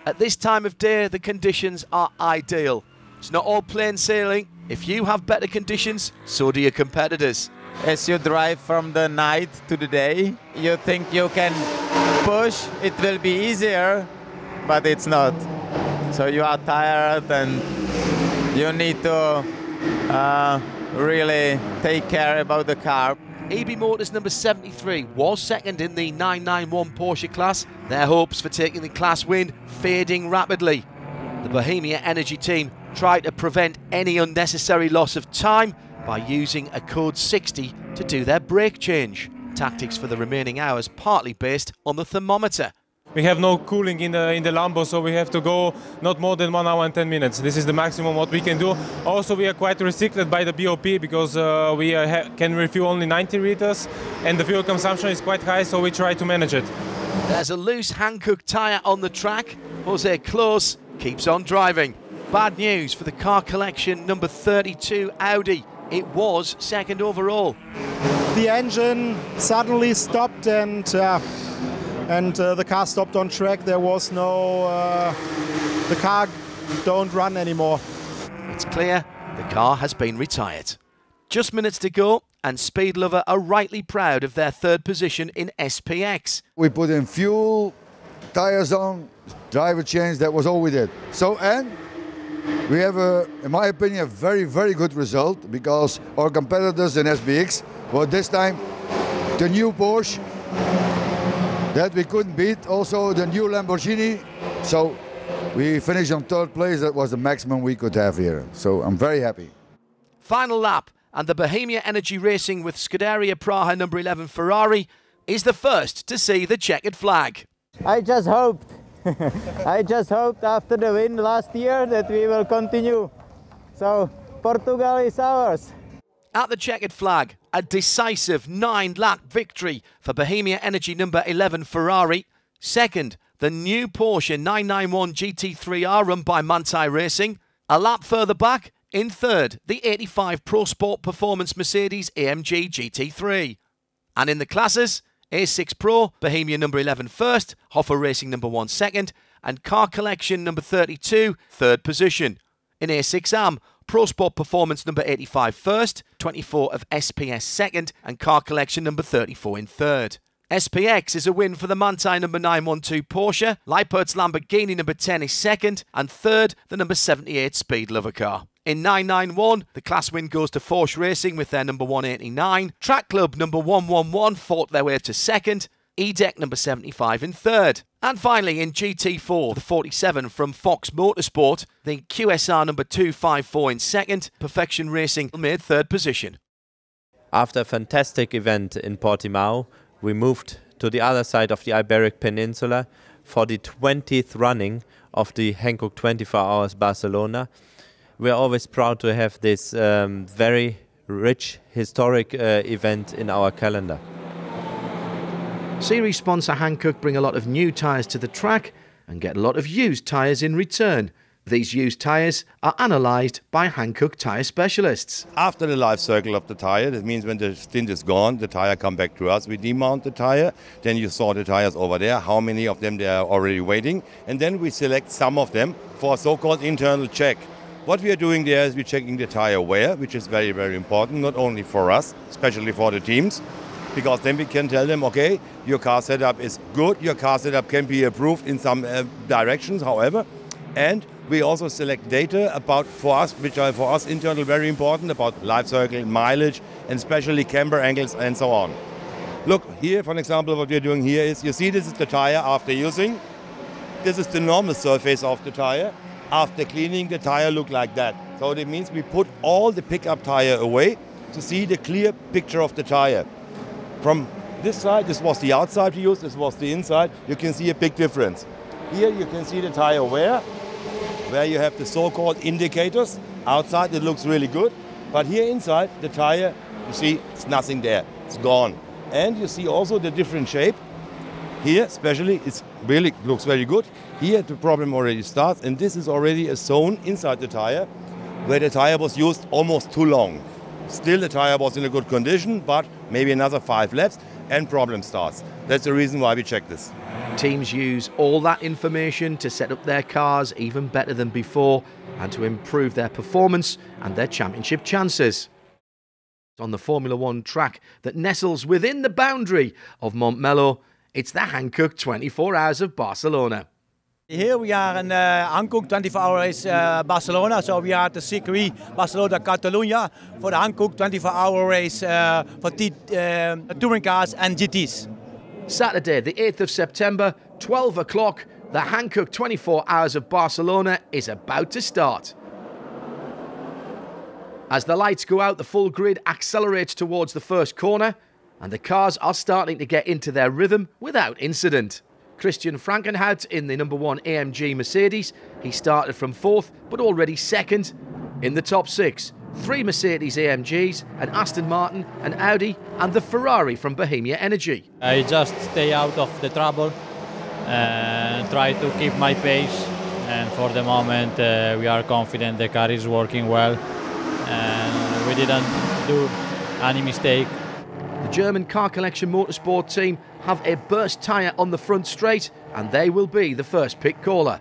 At this time of day, the conditions are ideal. It's not all plain sailing. If you have better conditions, so do your competitors. As you drive from the night to the day, you think you can push, it will be easier, but it's not. So you are tired and you need to really take care about the car. EB Motors number 73 was second in the 991 Porsche class. Their hopes for taking the class win fading rapidly. The Bohemia Energy team tried to prevent any unnecessary loss of time by using a code 60 to do their brake change. Tactics for the remaining hours partly based on the thermometer. We have no cooling in the Lambo, so we have to go not more than 1 hour and 10 minutes. This is the maximum what we can do. Also, we are quite restricted by the BOP because we can refuel only 90 liters and the fuel consumption is quite high, so we try to manage it. There's a loose Hankook tyre on the track. Jose Close keeps on driving. Bad news for the car collection number 32 Audi. It was second overall. The engine suddenly stopped and the car stopped on track. There was no, the car don't run anymore. It's clear The car has been retired. Just minutes to go, and Speed Lover are rightly proud of their third position in SPX. We put in fuel, tires on, driver change, that was all we did. So, and we have, in my opinion, a very, very good result, because our competitors in SPX were this time the new Porsche that we couldn't beat, also the new Lamborghini. So we finished on third place. That was the maximum we could have here. So I'm very happy. Final lap, and the Bohemia Energy Racing with Scuderia Praha number 11 Ferrari is the first to see the checkered flag. I just hoped. I just hoped after the win last year that we will continue. So Portugal is ours. At the checkered flag, a decisive 9-lap victory for Bohemia Energy number 11 Ferrari. Second, the new Porsche 991 GT3R run by Manthey Racing. A lap further back, in third, the 85 Pro Sport Performance Mercedes AMG GT3. And in the classes, A6 Pro, Bohemia number 11 first, Hoffer Racing number 1 second, and Car Collection number 32 third position. In A6 AM, Pro Sport Performance number 85 first, 24 of SPS second, and Car Collection number 34 in third. SPX is a win for the Manthey number 912 Porsche, Leipert's Lamborghini number 10 is second, and third, the number 78 Speed Lover car. In 991, the class win goes to Force Racing with their number 189. Track Club number 111 fought their way to second. E-Deck number 75 in third. And finally in GT4, the 47 from Fox Motorsport, the QSR number 254 in second. Perfection Racing made third position. After a fantastic event in Portimao, we moved to the other side of the Iberic Peninsula for the 20th running of the Hankook 24H Barcelona. We are always proud to have this very rich historic event in our calendar. Series sponsor Hankook bring a lot of new tyres to the track and get a lot of used tyres in return. These used tyres are analysed by Hankook tyre specialists. After the life cycle of the tyre, that means when the stint is gone, the tyre come back to us. We demount the tyre, then you saw the tyres over there, how many of them they are already waiting, and then we select some of them for a so-called internal check. What we are doing there is we're checking the tyre wear, which is very, very important, not only for us, especially for the teams, because then we can tell them, okay, your car setup is good, your car setup can be improved in some directions, however, and we also select data about, for us, which are for us internal very important, about life cycle, mileage, and especially camber angles and so on. Look, here, for an example, what we're doing here is, you see this is the tyre after using. This is the normal surface of the tyre. After cleaning, the tyre look like that. So that means we put all the pickup tyre away to see the clear picture of the tyre. From this side, this was the outside we used, this was the inside, you can see a big difference. Here you can see the tyre wear, where you have the so-called indicators. Outside it looks really good, but here inside the tyre, you see it's nothing there, it's gone. And you see also the different shape. Here especially, it really looks very good. Here the problem already starts, and this is already a zone inside the tyre where the tyre was used almost too long. Still the tyre was in a good condition, but maybe another 5 laps and problem starts. That's the reason why we check this. Teams use all that information to set up their cars even better than before and to improve their performance and their championship chances. On the Formula One track that nestles within the boundary of Montmello, it's the Hankook 24H of Barcelona. Here we are in Hankook 24H Barcelona, so we are at the circuit Barcelona, Catalunya for the Hankook 24-hour race for touring cars and GTs. Saturday, the 8th of September, 12 o'clock, the Hankook 24H of Barcelona is about to start. As the lights go out, the full grid accelerates towards the first corner, and the cars are starting to get into their rhythm without incident. Christian Frankenhout in the number 1 AMG Mercedes. He started from 4th, but already 2nd. In the top 6, 3 Mercedes AMGs, an Aston Martin, an Audi, and the Ferrari from Bohemia Energy. I just stay out of the trouble and try to keep my pace. And for the moment, we are confident the car is working well, and we didn't do any mistake. The German Car Collection Motorsport team have a burst tyre on the front straight, and they will be the first pit caller.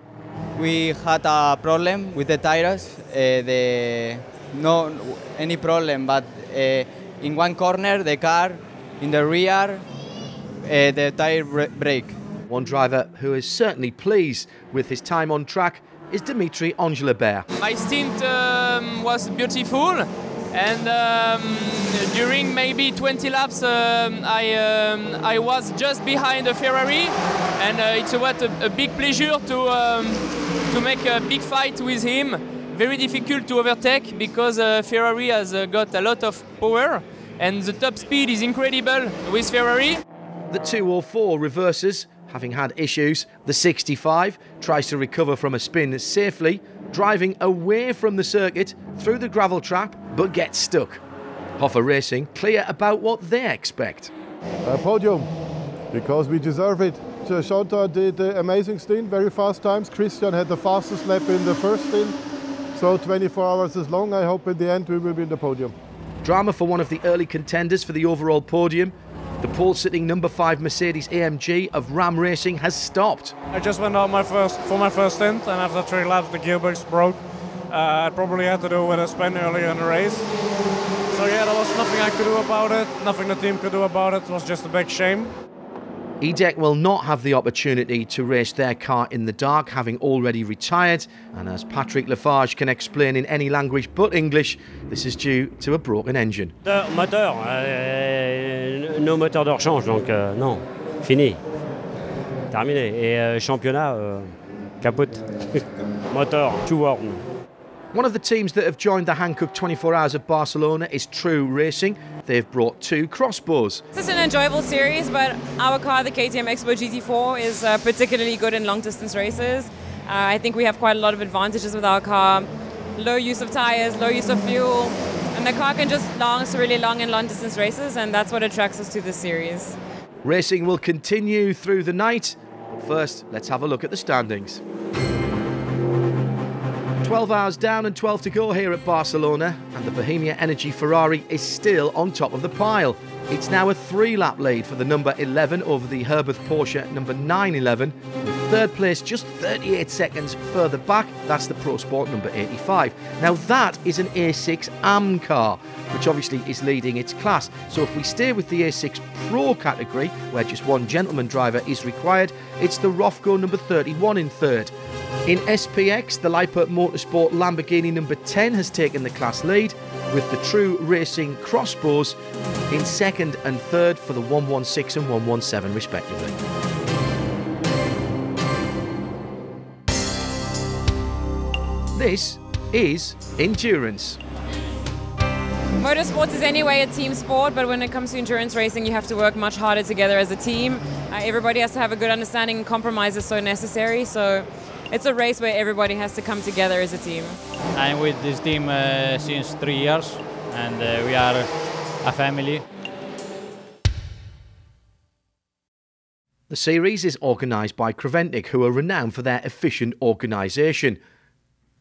We had a problem with the tires. The no any problem, but in one corner, the car, in the rear, the tire break. One driver who is certainly pleased with his time on track is Dimitri Angelabert. My stint was beautiful, and during maybe 20 laps I was just behind a Ferrari, and it's a big pleasure to make a big fight with him. Very difficult to overtake because Ferrari has got a lot of power, and the top speed is incredible with Ferrari. The 204 reverses, having had issues. The 65 tries to recover from a spin safely, driving away from the circuit through the gravel trap, but gets stuck. Hoffa Racing clear about what they expect. A podium, because we deserve it. Shanta did an amazing stint, very fast times. Christian had the fastest lap in the first stint, so 24 hours is long. I hope in the end we will be in the podium. Drama for one of the early contenders for the overall podium. The pole-sitting number 5 Mercedes AMG of Ram Racing has stopped. I just went out for my first stint, and after 3 laps the gearbox broke. I probably had to do with a spin earlier in the race. So yeah, there was nothing I could do about it, nothing the team could do about it. It was just a big shame. EDEC will not have the opportunity to race their car in the dark, having already retired, and as Patrick Lafarge can explain in any language but English, this is due to a broken engine. Moteur, no moteur de rechange, donc non, fini, terminé. Et championnat, capote, moteur, too warm. One of the teams that have joined the Hankook 24 Hours of Barcelona is True Racing. They've brought 2 crossbows. This is an enjoyable series, but our car, the KTM Expo GT4, is particularly good in long-distance races. I think we have quite a lot of advantages with our car. Low use of tires, low use of fuel, and the car can just last really long in long-distance races, and that's what attracts us to this series. Racing will continue through the night. But first, let's have a look at the standings. 12 hours down and 12 to go here at Barcelona, and the Bohemia Energy Ferrari is still on top of the pile. It's now a 3-lap lead for the number 11 over the Herberth Porsche number 911, with third place just 38 seconds further back. That's the Pro Sport number 85. Now that is an A6 AM car, which obviously is leading its class. So if we stay with the A6 Pro category, where just one gentleman driver is required, it's the Rofco number 31 in third. In SPX, the Lippert Motorsport Lamborghini number 10 has taken the class lead, with the True Racing Crossbows in second and third for the 116 and 117 respectively. This is endurance. Motorsports is anyway a team sport, but when it comes to endurance racing, you have to work much harder together as a team. Everybody has to have a good understanding, and compromise is so necessary. So it's a race where everybody has to come together as a team. I'm with this team since 3 years, and we are a family. The series is organised by Creventic, who are renowned for their efficient organisation.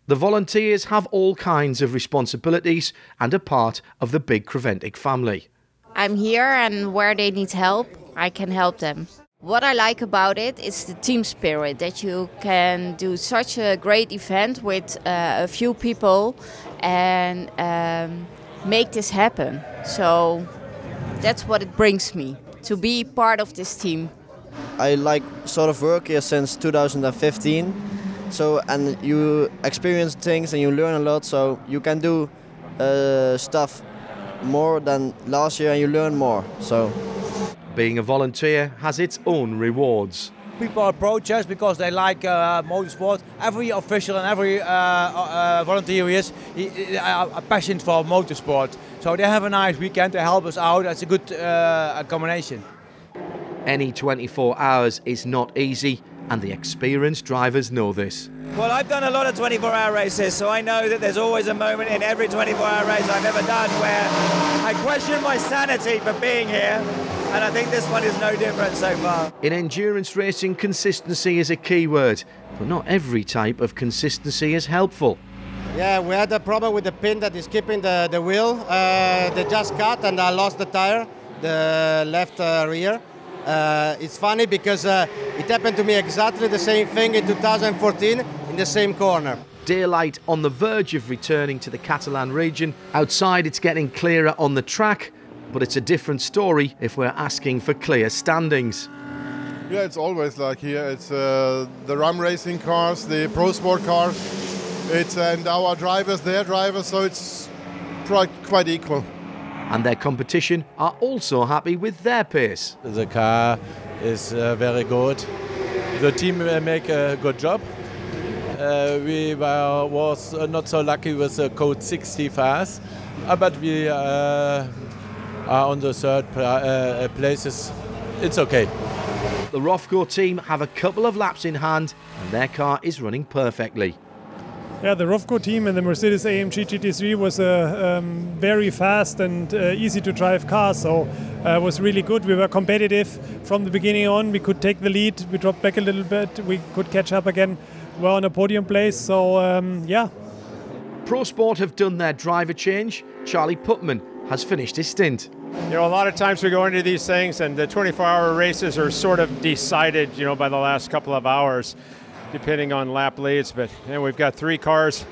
The volunteers have all kinds of responsibilities and are part of the big Creventic family. I'm here, and where they need help, I can help them. What I like about it is the team spirit, that you can do such a great event with a few people and make this happen. So that's what it brings me, to be part of this team. I like sort of work here since 2015. So, and you experience things and you learn a lot, so you can do stuff more than last year and you learn more. So, being a volunteer has its own rewards. People approach us because they like motorsport. Every official and every volunteer is a passion for motorsport. So they have a nice weekend to help us out. That's a good combination. Any 24 hours is not easy, and the experienced drivers know this. Well, I've done a lot of 24-hour races, so I know that there's always a moment in every 24-hour race I've ever done where I question my sanity for being here, and I think this one is no different so far. In endurance racing, consistency is a key word, but not every type of consistency is helpful. Yeah, we had a problem with the pin that is keeping the wheel. They just cut and I lost the tire, the left rear. It's funny because it happened to me exactly the same thing in 2014 in the same corner. Daylight on the verge of returning to the Catalan region. Outside it's getting clearer on the track, but it's a different story if we're asking for clear standings. Yeah, it's always like here. It's the rum racing cars, the pro sport cars, and our drivers, their drivers, so it's quite equal. And their competition are also happy with their pace. The car is very good. The team make a good job. We was not so lucky with the code 60 fast, but we are on the third places. It's okay. The Rofco team have a couple of laps in hand and their car is running perfectly. Yeah, the Rofco team in the Mercedes AMG GT3 was a very fast and easy to drive car, so it was really good. We were competitive from the beginning on. We could take the lead, we dropped back a little bit, we could catch up again. We're on a podium place, so yeah. Pro Sport have done their driver change. Charlie Putman has finished his stint. You know, a lot of times we go into these things and the 24-hour races are sort of decided, you know, by the last couple of hours, depending on lap leads. But you know, we've got 3 cars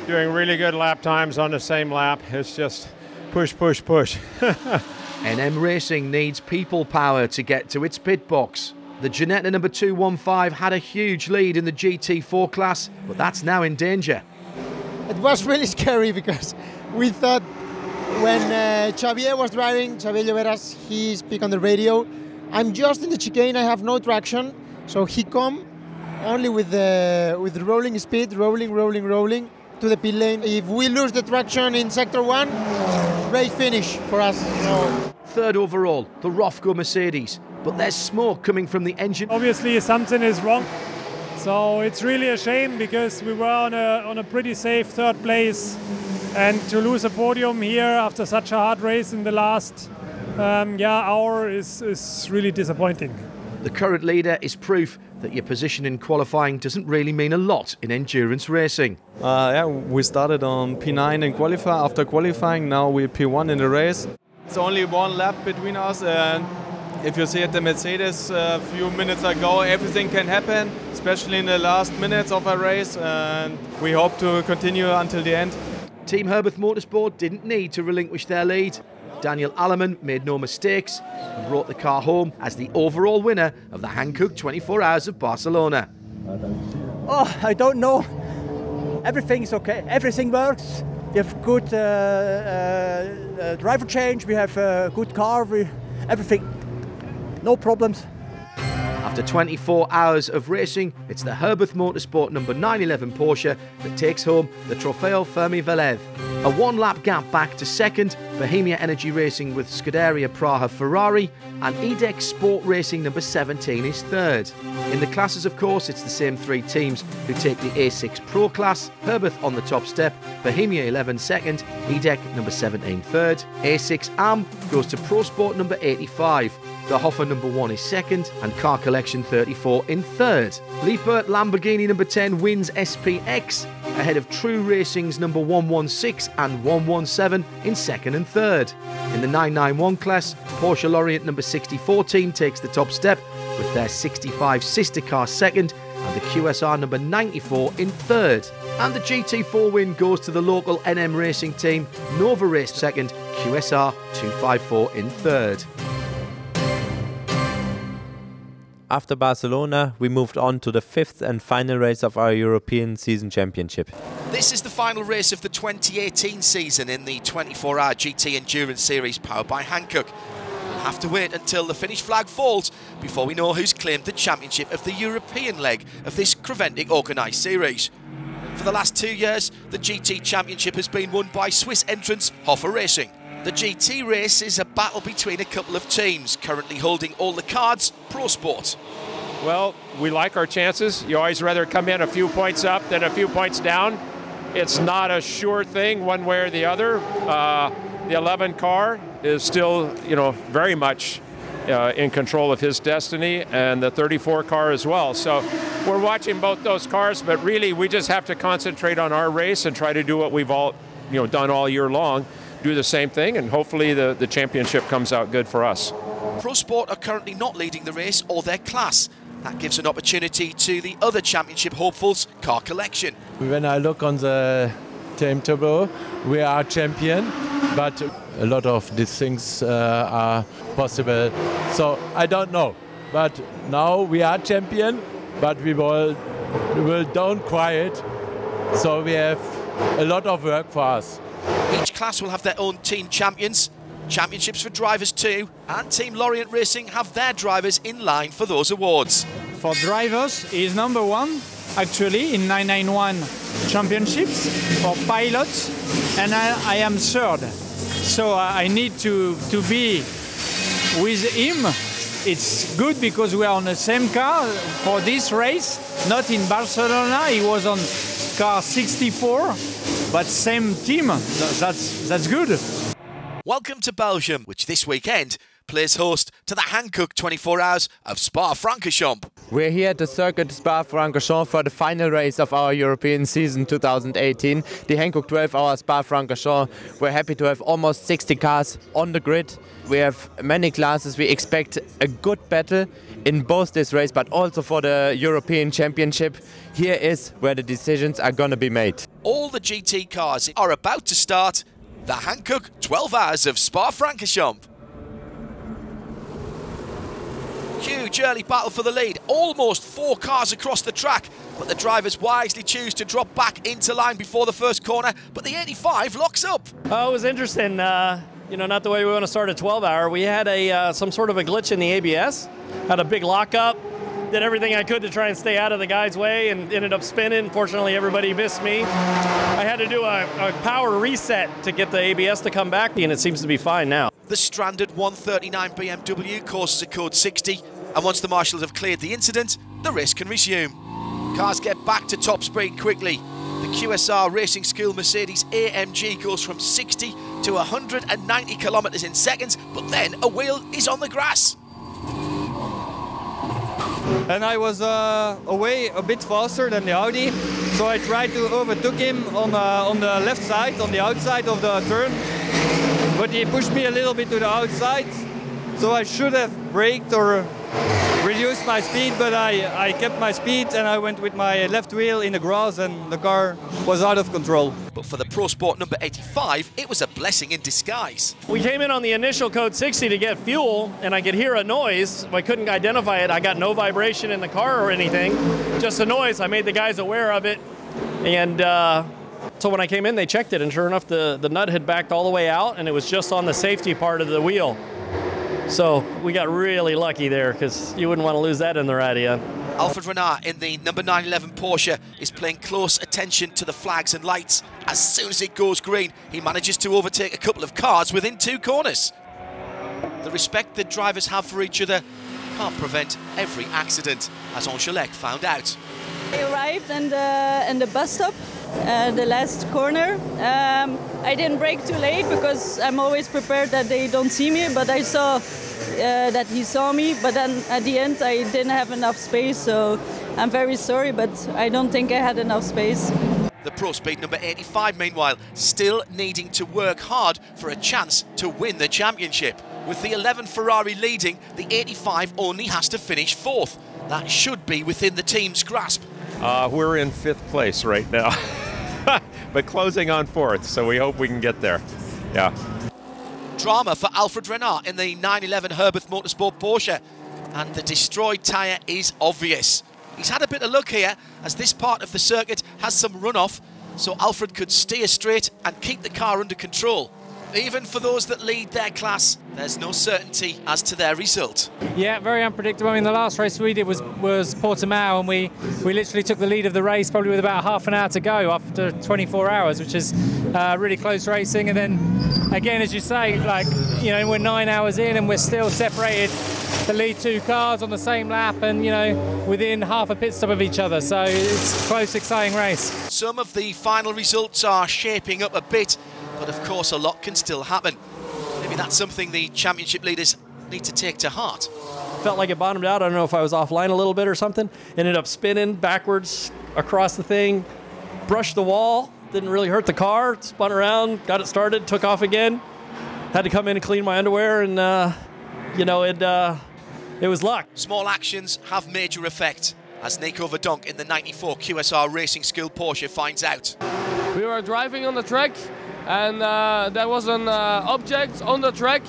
doing really good lap times on the same lap. It's just push, push, push. NM Racing needs people power to get to its pit box. The Ginetta number 215 had a huge lead in the GT4 class, but that's now in danger. It was really scary because we thought when Xavier was driving, Xavier Lloveras, he speak on the radio, I'm just in the chicane, I have no traction, so he come only with the rolling speed, rolling to the pit lane. If we lose the traction in sector 1, race finish for us. So. Third overall, the Rofco Mercedes, but there's smoke coming from the engine. Obviously something is wrong, so it's really a shame because we were on a pretty safe third place, and to lose a podium here after such a hard race in the last hour is really disappointing. The current leader is proof that your position in qualifying doesn't really mean a lot in endurance racing. Yeah, we started on P9 in qualifying. After qualifying, now we're P1 in the race. It's only 1 lap between us, and if you see at the Mercedes a few minutes ago, everything can happen, especially in the last minutes of a race, and we hope to continue until the end. Team Herbert Motorsport didn't need to relinquish their lead. Daniel Alleman made no mistakes and brought the car home as the overall winner of the Hankook 24 Hours of Barcelona. Oh, I don't know. Everything's okay. Everything works. We have good driver change. We have a good car. Everything. No problems. After 24 hours of racing, it's the Herbert Motorsport number 911 Porsche that takes home the Trofeo Fermi Velez. A 1-lap gap back to second, Bohemia Energy Racing with Scuderia Praha Ferrari, and EDEC Sport Racing number 17 is third. In the classes, of course, it's the same 3 teams who take the A6 Pro class. Herbert on the top step, Bohemia 11 second, EDEC number 17 third. A6 AM goes to Pro Sport number 85. The Hoffer number 1 is second, and Car Collection 34 in third. Liebert Lamborghini number 10 wins SPX, ahead of True Racing's number 116 and 117 in second and third. In the 991 class, Porsche Laureate number 6014 takes the top step, with their 65 sister car second, and the QSR number 94 in third. And the GT4 win goes to the local NM Racing team, Nova Race second, QSR 254 in third. After Barcelona, we moved on to the 5th and final race of our European Season Championship. This is the final race of the 2018 season in the 24-hour GT Endurance Series powered by Hankook. We'll have to wait until the finish flag falls before we know who's claimed the championship of the European leg of this Creventic organised series. For the last 2 years, the GT Championship has been won by Swiss entrants Hoffer Racing. The GT race is a battle between a couple of teams, currently holding all the cards, Pro Sport. Well, we like our chances. You always rather come in a few points up than a few points down. It's not a sure thing one way or the other. The 11 car is still, you know, very much in control of his destiny, and the 34 car as well. So we're watching both those cars, but really we just have to concentrate on our race and try to do what we've all, you know, done all year long. Do the same thing, and hopefully the championship comes out good for us. Pro Sport are currently not leading the race or their class. That gives an opportunity to the other championship hopefuls' car collection. When I look on the timetable, we are champion, but a lot of these things are possible. So I don't know. But now we are champion, but we will don't quiet. So we have a lot of work for us. Each class will have their own team champions, championships for drivers too, and Team Lorient Racing have their drivers in line for those awards. For drivers, he is number one, actually, in 991 championships. For pilots, and I am third. So I need to be with him. It's good because we are on the same car for this race, not in Barcelona. He was on car 64, but same team. That's good. Welcome to Belgium, which this weekend plays host to the Hankook 24 Hours of Spa-Francorchamps. We're here at the circuit Spa-Francorchamps for the final race of our European season 2018, the Hankook 12 Hours Spa-Francorchamps. We're happy to have almost 60 cars on the grid. We have many classes. We expect a good battle in both this race, but also for the European Championship. Here is where the decisions are going to be made. All the GT cars are about to start the Hankook 12 Hours of Spa-Francorchamps. Huge early battle for the lead, almost 4 cars across the track, but the drivers wisely choose to drop back into line before the first corner, but the 85 locks up. Oh, it was interesting, you know, not the way we want to start a 12-hour. We had some sort of a glitch in the ABS, had a big lockup, did everything I could to try and stay out of the guy's way and ended up spinning. Fortunately, everybody missed me. I had to do a power reset to get the ABS to come back, and it seems to be fine now. The stranded 139 BMW courses a code 60, and once the marshals have cleared the incident, the race can resume. Cars get back to top speed quickly. The QSR Racing School Mercedes AMG goes from 60 to 190 kilometers in seconds, but then a wheel is on the grass. And I was away a bit faster than the Audi, so I tried to overtake him on the left side, on the outside of the turn, but he pushed me a little bit to the outside, so I should have braked or reduced my speed, but I kept my speed and I went with my left wheel in the grass and the car was out of control. But for the Pro Sport number 85, it was a blessing in disguise. We came in on the initial code 60 to get fuel, and I could hear a noise. I couldn't identify it. I got no vibration in the car or anything, just a noise. I made the guys aware of it, and so when I came in, they checked it, and sure enough, the nut had backed all the way out, and it was just on the safety part of the wheel. So we got really lucky there, because you wouldn't want to lose that in the radio. Alfred Renard in the number 911 Porsche is paying close attention to the flags and lights. As soon as it goes green, he manages to overtake a couple of cars within 2 corners. The respect that drivers have for each other can't prevent every accident, as Angelique found out. I arrived in the bus stop, the last corner. I didn't brake too late because I'm always prepared that they don't see me, but I saw that he saw me, but then at the end I didn't have enough space, so I'm very sorry, but I don't think I had enough space. The Pro Speed number 85, meanwhile, still needing to work hard for a chance to win the championship. With the 11 Ferrari leading, the 85 only has to finish 4th. That should be within the team's grasp. We're in 5th place right now, but closing on 4th, so we hope we can get there. Yeah. Drama for Alfred Renard in the 911 Herbert Motorsport Porsche, and the destroyed tyre is obvious. He's had a bit of luck here, as this part of the circuit has some runoff, so Alfred could steer straight and keep the car under control. Even for those that lead their class, there's no certainty as to their result. Yeah, very unpredictable. I mean, the last race we did was Portimao, and we literally took the lead of the race probably with about half an hour to go after 24 hours, which is really close racing. And then, again, as you say, like, you know, we're 9 hours in and we're still separated, the lead 2 cars on the same lap and, you know, within half a pit stop of each other. So it's a close, exciting race. Some of the final results are shaping up a bit, but of course a lot can still happen. Maybe that's something the championship leaders need to take to heart. Felt like it bottomed out. I don't know if I was offline a little bit or something. Ended up spinning backwards across the thing, brushed the wall, didn't really hurt the car, spun around, got it started, took off again. Had to come in and clean my underwear, and you know, it it was luck. Small actions have major effect, as Nico Verdonk in the 94 QSR Racing School Porsche finds out. We were driving on the track, and there was an object on the track,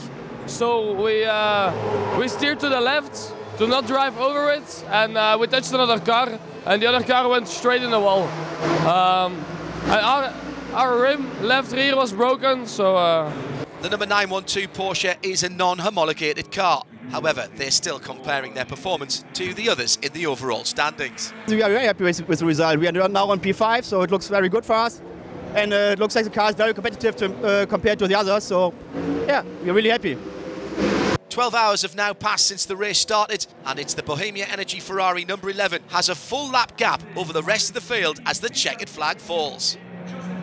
so we steered to the left to not drive over it, and we touched another car, and the other car went straight in the wall. And our rim, left rear, was broken, so... The number 912 Porsche is a non-homologated car. However, they're still comparing their performance to the others in the overall standings. We are very happy with the result. We are now on P5, so it looks very good for us. And it looks like the car is very competitive compared to the others, so yeah, we're really happy. 12 hours have now passed since the race started, and it's the Bohemia Energy Ferrari number 11 has a full lap gap over the rest of the field as the checkered flag falls.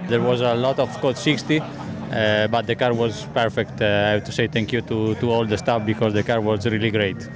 There was a lot of Code 60, but the car was perfect. I have to say thank you to all the staff because the car was really great.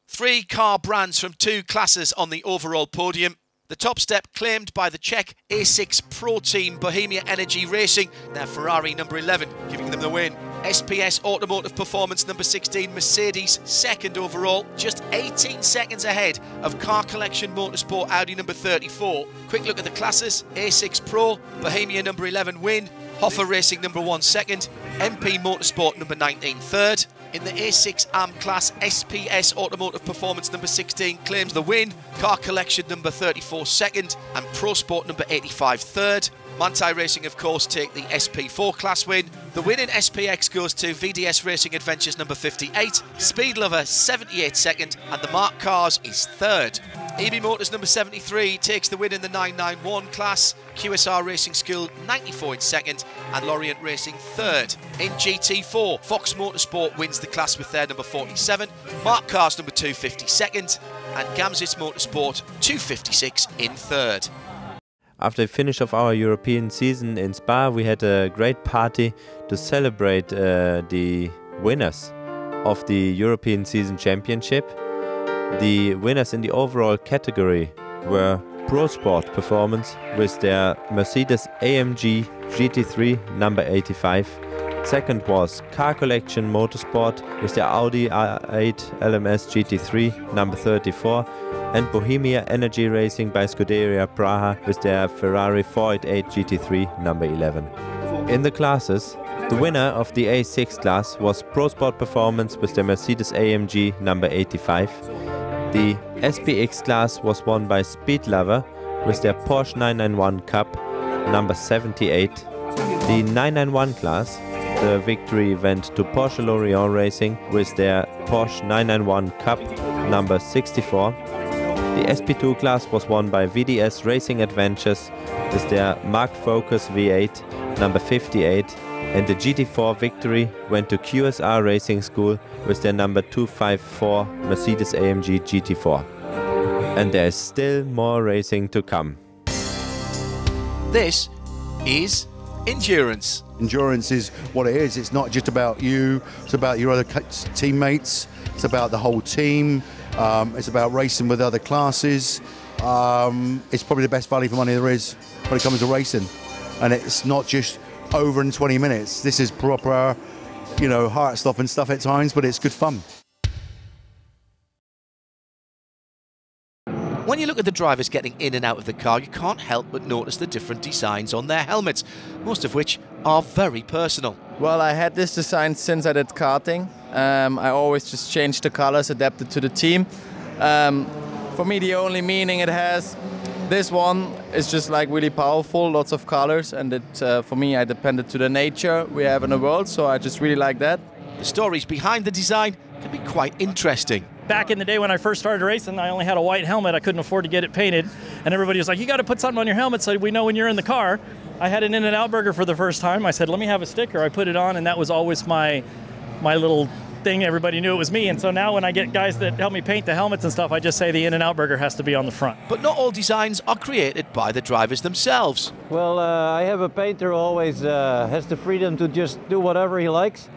3 car brands from 2 classes on the overall podium. The top step claimed by the Czech A6 Pro Team Bohemia Energy Racing, their Ferrari number 11, giving them the win. SPS Automotive Performance number 16 Mercedes, second overall, just 18 seconds ahead of Car Collection Motorsport Audi number 34. Quick look at the classes: A6 Pro, Bohemia number 11 win, Hoffer Racing number 1 second, MP Motorsport number 19 third. In the A6 AM class, SPS Automotive Performance number 16 claims the win, Car Collection number 34 second, and Pro Sport number 85 third. Manthey Racing, of course, take the SP4 class win. The win in SPX goes to VDS Racing Adventures number 58, Speed Lover 78 second, and the Mark Cars is third. EB Motors number 73 takes the win in the 991 class, QSR Racing School 94 in second, and Lorient Racing third. In GT4, Fox Motorsport wins the class with their number 47, Mark Cars number 250 second, and Gamsitz Motorsport 256 in third. After the finish of our European season in Spa, we had a great party to celebrate the winners of the European Season Championship. The winners in the overall category were Pro Sport Performance with their Mercedes AMG GT3 number 85. Second was Car Collection Motorsport with their Audi R8 LMS GT3 number 34. And Bohemia Energy Racing by Scuderia Praha with their Ferrari 488 GT3 number 11. In the classes, the winner of the A6 class was Pro Sport Performance with their Mercedes AMG number 85. The SPX class was won by Speed Lover with their Porsche 991 Cup number 78. The 991 class, the victory went to Porsche Lorient Racing with their Porsche 991 Cup number 64. The SP2 class was won by VDS Racing Adventures with their Mark Focus V8 number 58, and the GT4 victory went to QSR Racing School with their number 254 Mercedes AMG GT4. And there is still more racing to come. This is endurance. Endurance is what it is. It's not just about you, it's about your other teammates, it's about the whole team. It's about racing with other classes. It's probably the best value for money there is when it comes to racing. And it's not just over in 20 minutes. This is proper, you know, heart-stopping stuff at times, but it's good fun. When you look at the drivers getting in and out of the car, you can't help but notice the different designs on their helmets, most of which are very personal. Well, I had this design since I did karting. I always just changed the colors, adapted to the team. For me, the only meaning it has, this one is just like really powerful, lots of colors, and it, for me, I depended to the nature we have in the world, so I just really like that. The stories behind the design can be quite interesting. Back in the day when I first started racing, I only had a white helmet. I couldn't afford to get it painted. And everybody was like, you got to put something on your helmet so we know when you're in the car. I had an In-N-Out burger for the first time. I said, let me have a sticker. I put it on, and that was always my little thing. Everybody knew it was me. And so now when I get guys that help me paint the helmets and stuff, I just say the In-N-Out burger has to be on the front. But not all designs are created by the drivers themselves. Well, I have a painter who always has the freedom to just do whatever he likes.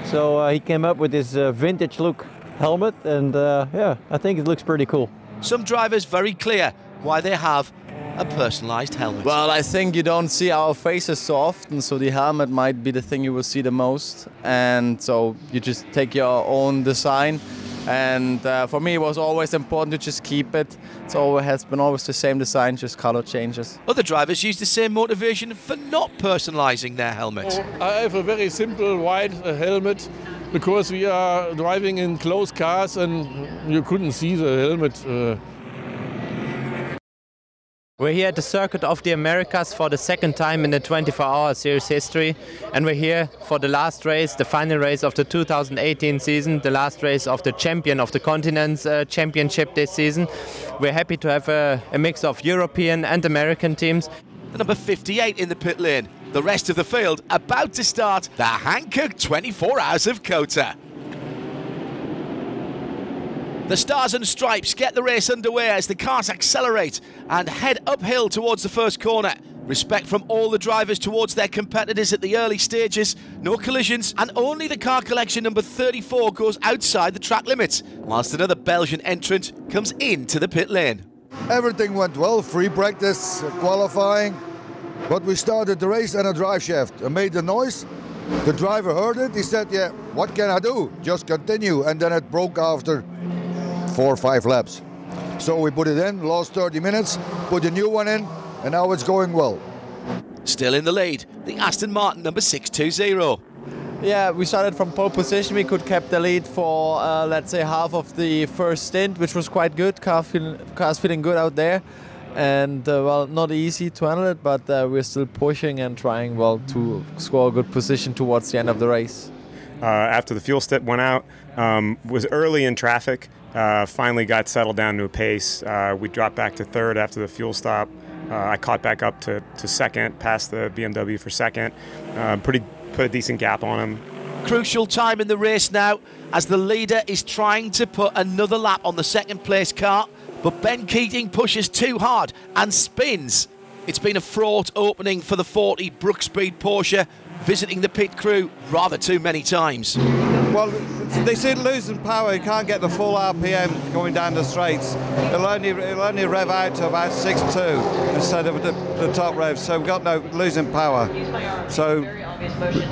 So he came up with this vintage look helmet, and yeah, I think it looks pretty cool. Some drivers very clear why they have a personalized helmet. Well, I think you don't see our faces so often, so the helmet might be the thing you will see the most. And so you just take your own design And for me, it was always important to just keep it. Has been always the same design, just color changes. Other drivers use the same motivation for not personalising their helmet. I have a very simple white helmet because we are driving in close cars and you couldn't see the helmet. We're here at the Circuit of the Americas for the second time in the 24-hour series history, and we're here for the last race, the final race of the 2018 season, the last race of the champion of the continent's championship this season. We're happy to have a mix of European and American teams. The number 58 in the pit lane. The rest of the field about to start the Hankook 24 Hours of COTA. The Stars and Stripes get the race underway as the cars accelerate and head uphill towards the first corner. Respect from all the drivers towards their competitors at the early stages. No collisions, and only the car collection number 34 goes outside the track limits, whilst another Belgian entrant comes into the pit lane. Everything went well, free practice, qualifying, but we started the race and a drive shaft. I made the noise. The driver heard it. He said, yeah, what can I do? Just continue. And then it broke after 4 or 5 laps. So we put it in, lost 30 minutes, put a new one in, and now it's going well. Still in the lead, the Aston Martin number 620. Yeah, we started from pole position. We could keep the lead for, let's say, half of the first stint, which was quite good. Cars feeling good out there. And, well, not easy to handle it, but we're still pushing and trying, well, to score a good position towards the end of the race. After the fuel step went out, was early in traffic. Finally got settled down to a pace. We dropped back to third after the fuel stop. I caught back up to second, passed the BMW for second. Put a decent gap on him. Crucial time in the race now as the leader is trying to put another lap on the second place car, but Ben Keating pushes too hard and spins. It's been a fraught opening for the 40 Brookspeed Porsche, visiting the pit crew rather too many times. Well, they seem losing power. You can't get the full RPM going down the straights. It'll only rev out to about 6.2 instead of the top rev. So we've got no losing power. So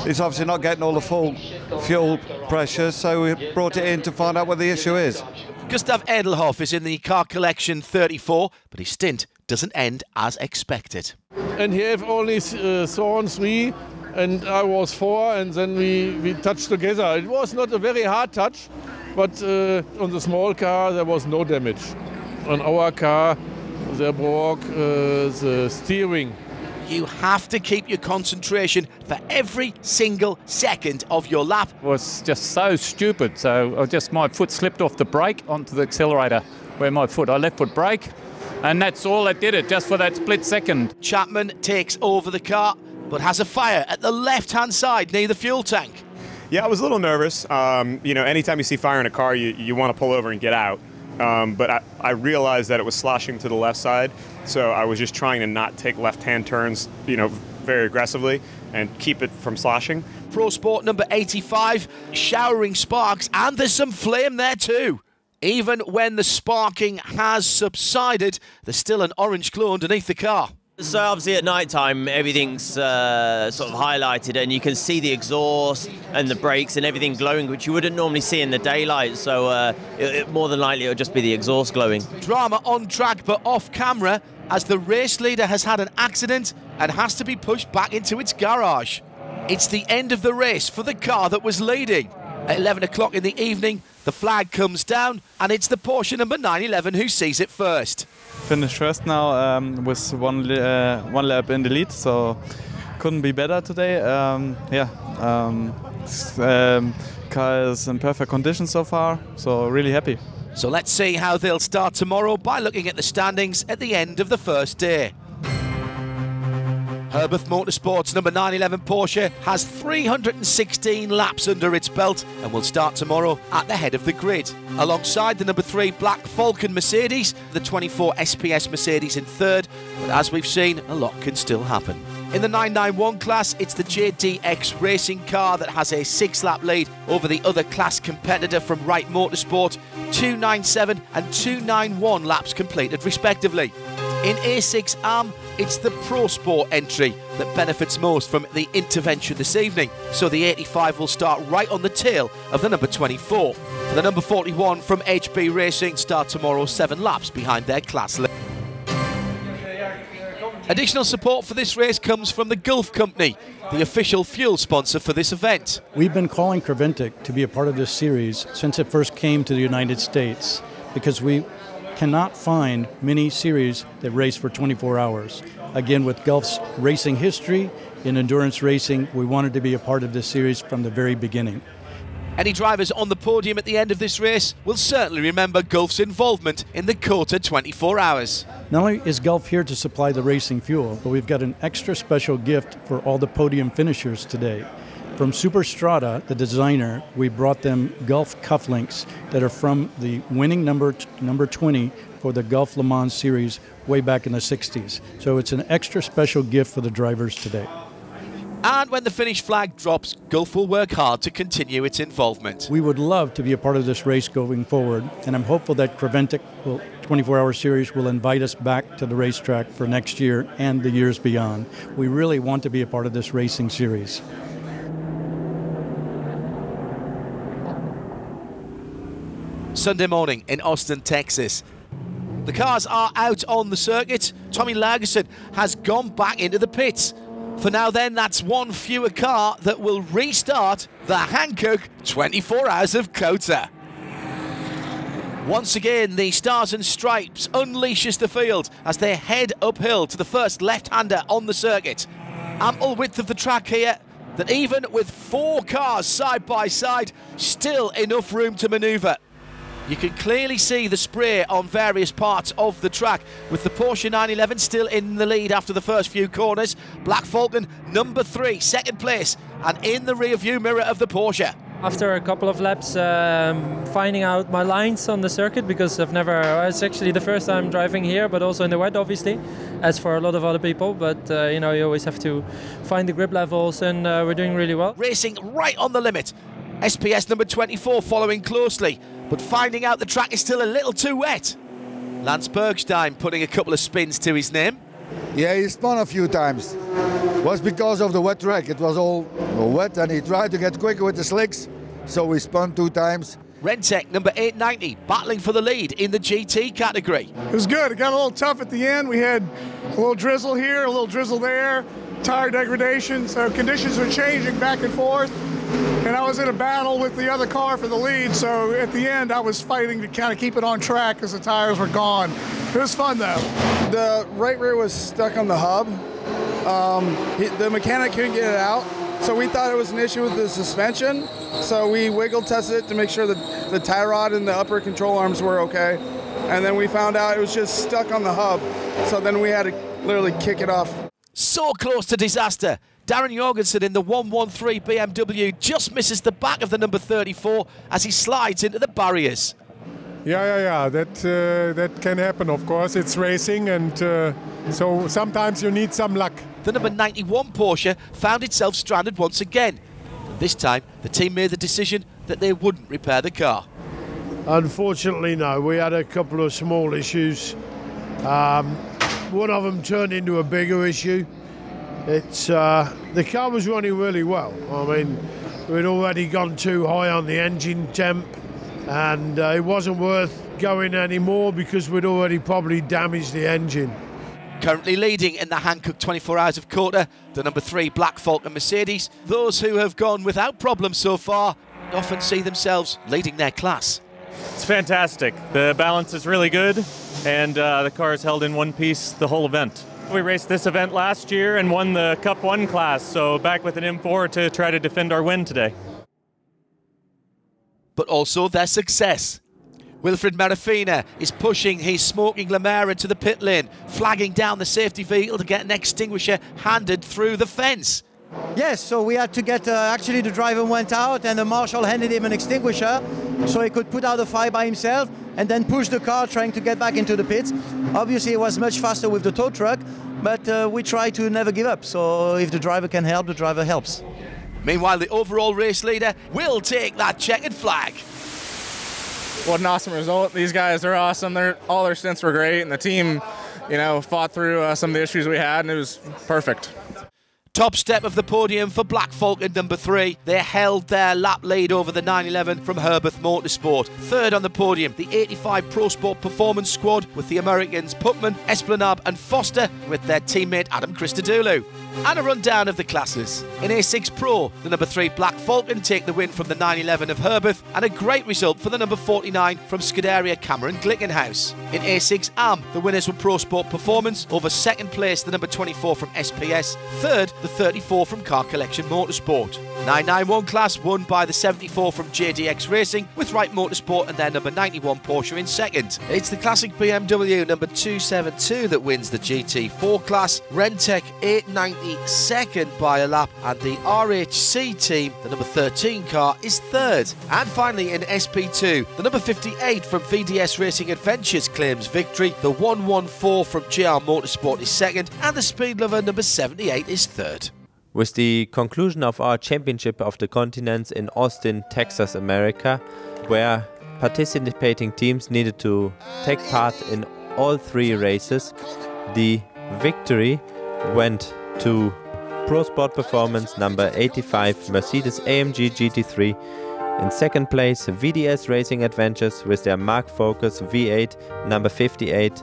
it's obviously not getting all the full fuel pressure. So we brought it in to find out what the issue is. Gustav Edelhoff is in the car collection 34, but his stint doesn't end as expected. And he have only Thorn 3. And I was 4, and then we touched together. It was not a very hard touch, but on the small car there was no damage. On our car they broke the steering. You have to keep your concentration for every single second of your lap. It was just so stupid. So my foot slipped off the brake onto the accelerator where my left foot brake, and that's all that did it, just for that split second. Chapman takes over the car, but has a fire at the left-hand side near the fuel tank. Yeah, I was a little nervous. Anytime you see fire in a car, you want to pull over and get out. But I realized that it was sloshing to the left side, so I was just trying to not take left-hand turns, very aggressively and keep it from sloshing. Pro Sport number 85, showering sparks, and there's some flame there too. Even when the sparking has subsided, there's still an orange glow underneath the car. So obviously at night time everything's sort of highlighted and you can see the exhaust and the brakes and everything glowing, which you wouldn't normally see in the daylight, so more than likely it'll just be the exhaust glowing. Drama on track but off camera as the race leader has had an accident and has to be pushed back into its garage. It's the end of the race for the car that was leading. At 11 o'clock in the evening, the flag comes down and it's the Porsche number 911 who sees it first. Finished first now with one lap in the lead, so couldn't be better today. Car is in perfect condition so far, so really happy. So let's see how they'll start tomorrow by looking at the standings at the end of the first day. Herbeth Motorsports number 911 Porsche has 316 laps under its belt and will start tomorrow at the head of the grid. Alongside the number 3 Black Falcon Mercedes, the 24 SPS Mercedes in third, but as we've seen, a lot can still happen. In the 991 class, it's the JDX racing car that has a 6-lap lead over the other class competitor from Wright Motorsport, 297 and 291 laps completed respectively. In A6 AM, It's the Pro Sport entry that benefits most from the intervention this evening, so the 85 will start right on the tail of the number 24. The number 41 from HB Racing start tomorrow 7 laps behind their class leader. Additional support for this race comes from the Gulf Company, the official fuel sponsor for this event. We've been calling Creventic to be a part of this series since it first came to the United States, because we cannot find many series that race for 24 hours. Again, with Gulf's racing history in endurance racing, we wanted to be a part of this series from the very beginning. Any drivers on the podium at the end of this race will certainly remember Gulf's involvement in the COTA 24 hours. Not only is Gulf here to supply the racing fuel, but we've got an extra special gift for all the podium finishers today. From Superstrata, the designer, we brought them Gulf cufflinks that are from the winning number 20 for the Gulf Le Mans series way back in the 60s. So it's an extra special gift for the drivers today. And when the finish flag drops, Gulf will work hard to continue its involvement. We would love to be a part of this race going forward, and I'm hopeful that Creventic 24-hour series will invite us back to the racetrack for next year and the years beyond. We really want to be a part of this racing series. Sunday morning in Austin, Texas. The cars are out on the circuit. Tommy Lagerson has gone back into the pits. For now then, that's one fewer car that will restart the Hankook 24 Hours of COTA. Once again, the Stars and Stripes unleashes the field as they head uphill to the first left-hander on the circuit. Ample width of the track here, that even with 4 cars side by side, still enough room to manoeuvre. You can clearly see the spray on various parts of the track, with the Porsche 911 still in the lead after the first few corners. Black Falcon, number 3, second place, and in the rear view mirror of the Porsche. After a couple of laps, finding out my lines on the circuit, because it's actually the first time driving here, but also in the wet, obviously, as for a lot of other people. But, you know, you always have to find the grip levels, and we're doing really well. Racing right on the limit. SPS number 24 following closely, but finding out the track is still a little too wet. Lance Bergstein putting a couple of spins to his name. Yeah, he spun a few times. It was because of the wet track. It was all wet, and he tried to get quicker with the slicks, so we spun 2 times. Rentec number 890 battling for the lead in the GT category. It was good. It got a little tough at the end. We had a little drizzle here, a little drizzle there, tire degradation, so conditions were changing back and forth. And I was in a battle with the other car for the lead, so at the end I was fighting to kind of keep it on track because the tires were gone. It was fun though. The right rear was stuck on the hub. The mechanic couldn't get it out, so we thought it was an issue with the suspension. So we wiggle tested it to make sure that the tie rod and the upper control arms were okay. And then we found out it was just stuck on the hub. So then we had to literally kick it off. So close to disaster. Darren Jorgensen in the 113 BMW just misses the back of the number 34 as he slides into the barriers. Yeah. That can happen, of course. It's racing, and so sometimes you need some luck. The number 91 Porsche found itself stranded once again. This time, the team made the decision that they wouldn't repair the car. Unfortunately, no. We had a couple of small issues. One of them turned into a bigger issue. It's the car was running really well. I mean, we'd already gone too high on the engine temp, and it wasn't worth going anymore because we'd already probably damaged the engine. Currently leading in the Hankook 24 Hours of COTA, the number 3 Black Falcon Mercedes. Those who have gone without problems so far often see themselves leading their class. It's fantastic. The balance is really good, and the car is held in one piece the whole event. We raced this event last year and won the Cup 1 class, so back with an M4 to try to defend our win today. But also their success. Wilfred Marafina is pushing his smoking Le Mans into the pit lane, flagging down the safety vehicle to get an extinguisher handed through the fence. Yes, so we had to get, actually the driver went out and the marshal handed him an extinguisher so he could put out the fire by himself and then push the car trying to get back into the pits. Obviously it was much faster with the tow truck, but we try to never give up, so if the driver can help, the driver helps. Meanwhile, the overall race leader will take that checkered flag. What an awesome result. These guys are awesome. All their stints were great, and the team fought through some of the issues we had, and it was perfect. Top step of the podium for Black Falcon number 3. They held their lap lead over the 911 from Herbeth Motorsport. Third on the podium, the 85 Pro Sport Performance Squad with the Americans Putman, Esplanade and Foster with their teammate Adam Christodoulou. And a rundown of the classes. In A6 Pro, the number 3 Black Falcon take the win from the 911 of Herbeth, and a great result for the number 49 from Scuderia Cameron Glickenhaus. In A6 AM, the winners were Pro Sport Performance, over second place the number 24 from SPS, third the 34 from Car Collection Motorsport. 991 class won by the 74 from JDX Racing, with Wright Motorsport and their number 91 Porsche in second. It's the classic BMW number 272 that wins the GT4 class, Rentec 890 second by a lap, and the RHC team, the number 13 car, is third. And finally in SP2, the number 58 from VDS Racing Adventures claims victory, the 114 from JR Motorsport is second, and the Speed Lover number 78 is third. With the conclusion of our Championship of the Continents in Austin, Texas, America, where participating teams needed to take part in all 3 races, the victory went to Pro Sport Performance number 85 Mercedes AMG GT3. In second place, VDS Racing Adventures with their Mark Focus V8 number 58.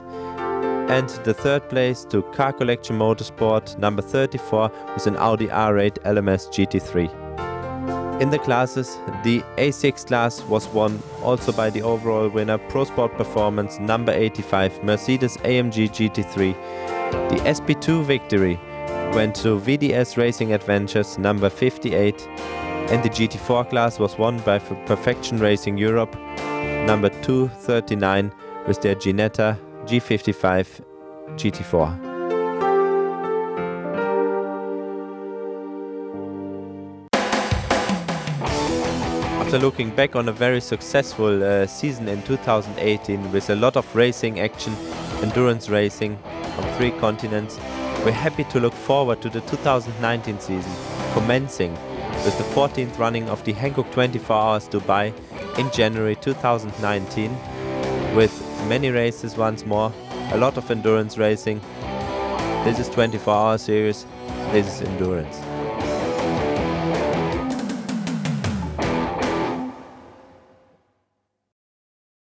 And the third place to Car Collection Motorsport number 34 with an Audi R8 LMS GT3. In the classes, the A6 class was won also by the overall winner Pro Sport Performance number 85 Mercedes AMG GT3. The SP2 victory went to VDS Racing Adventures number 58, and the GT4 class was won by Perfection Racing Europe number 239 with their Ginetta G55 GT4. After looking back on a very successful season in 2018 with a lot of racing action, endurance racing on 3 continents, we're happy to look forward to the 2019 season, commencing with the 14th running of the Hankook 24H Dubai in January 2019, with many races once more, a lot of endurance racing. This is 24-hour series, this is endurance.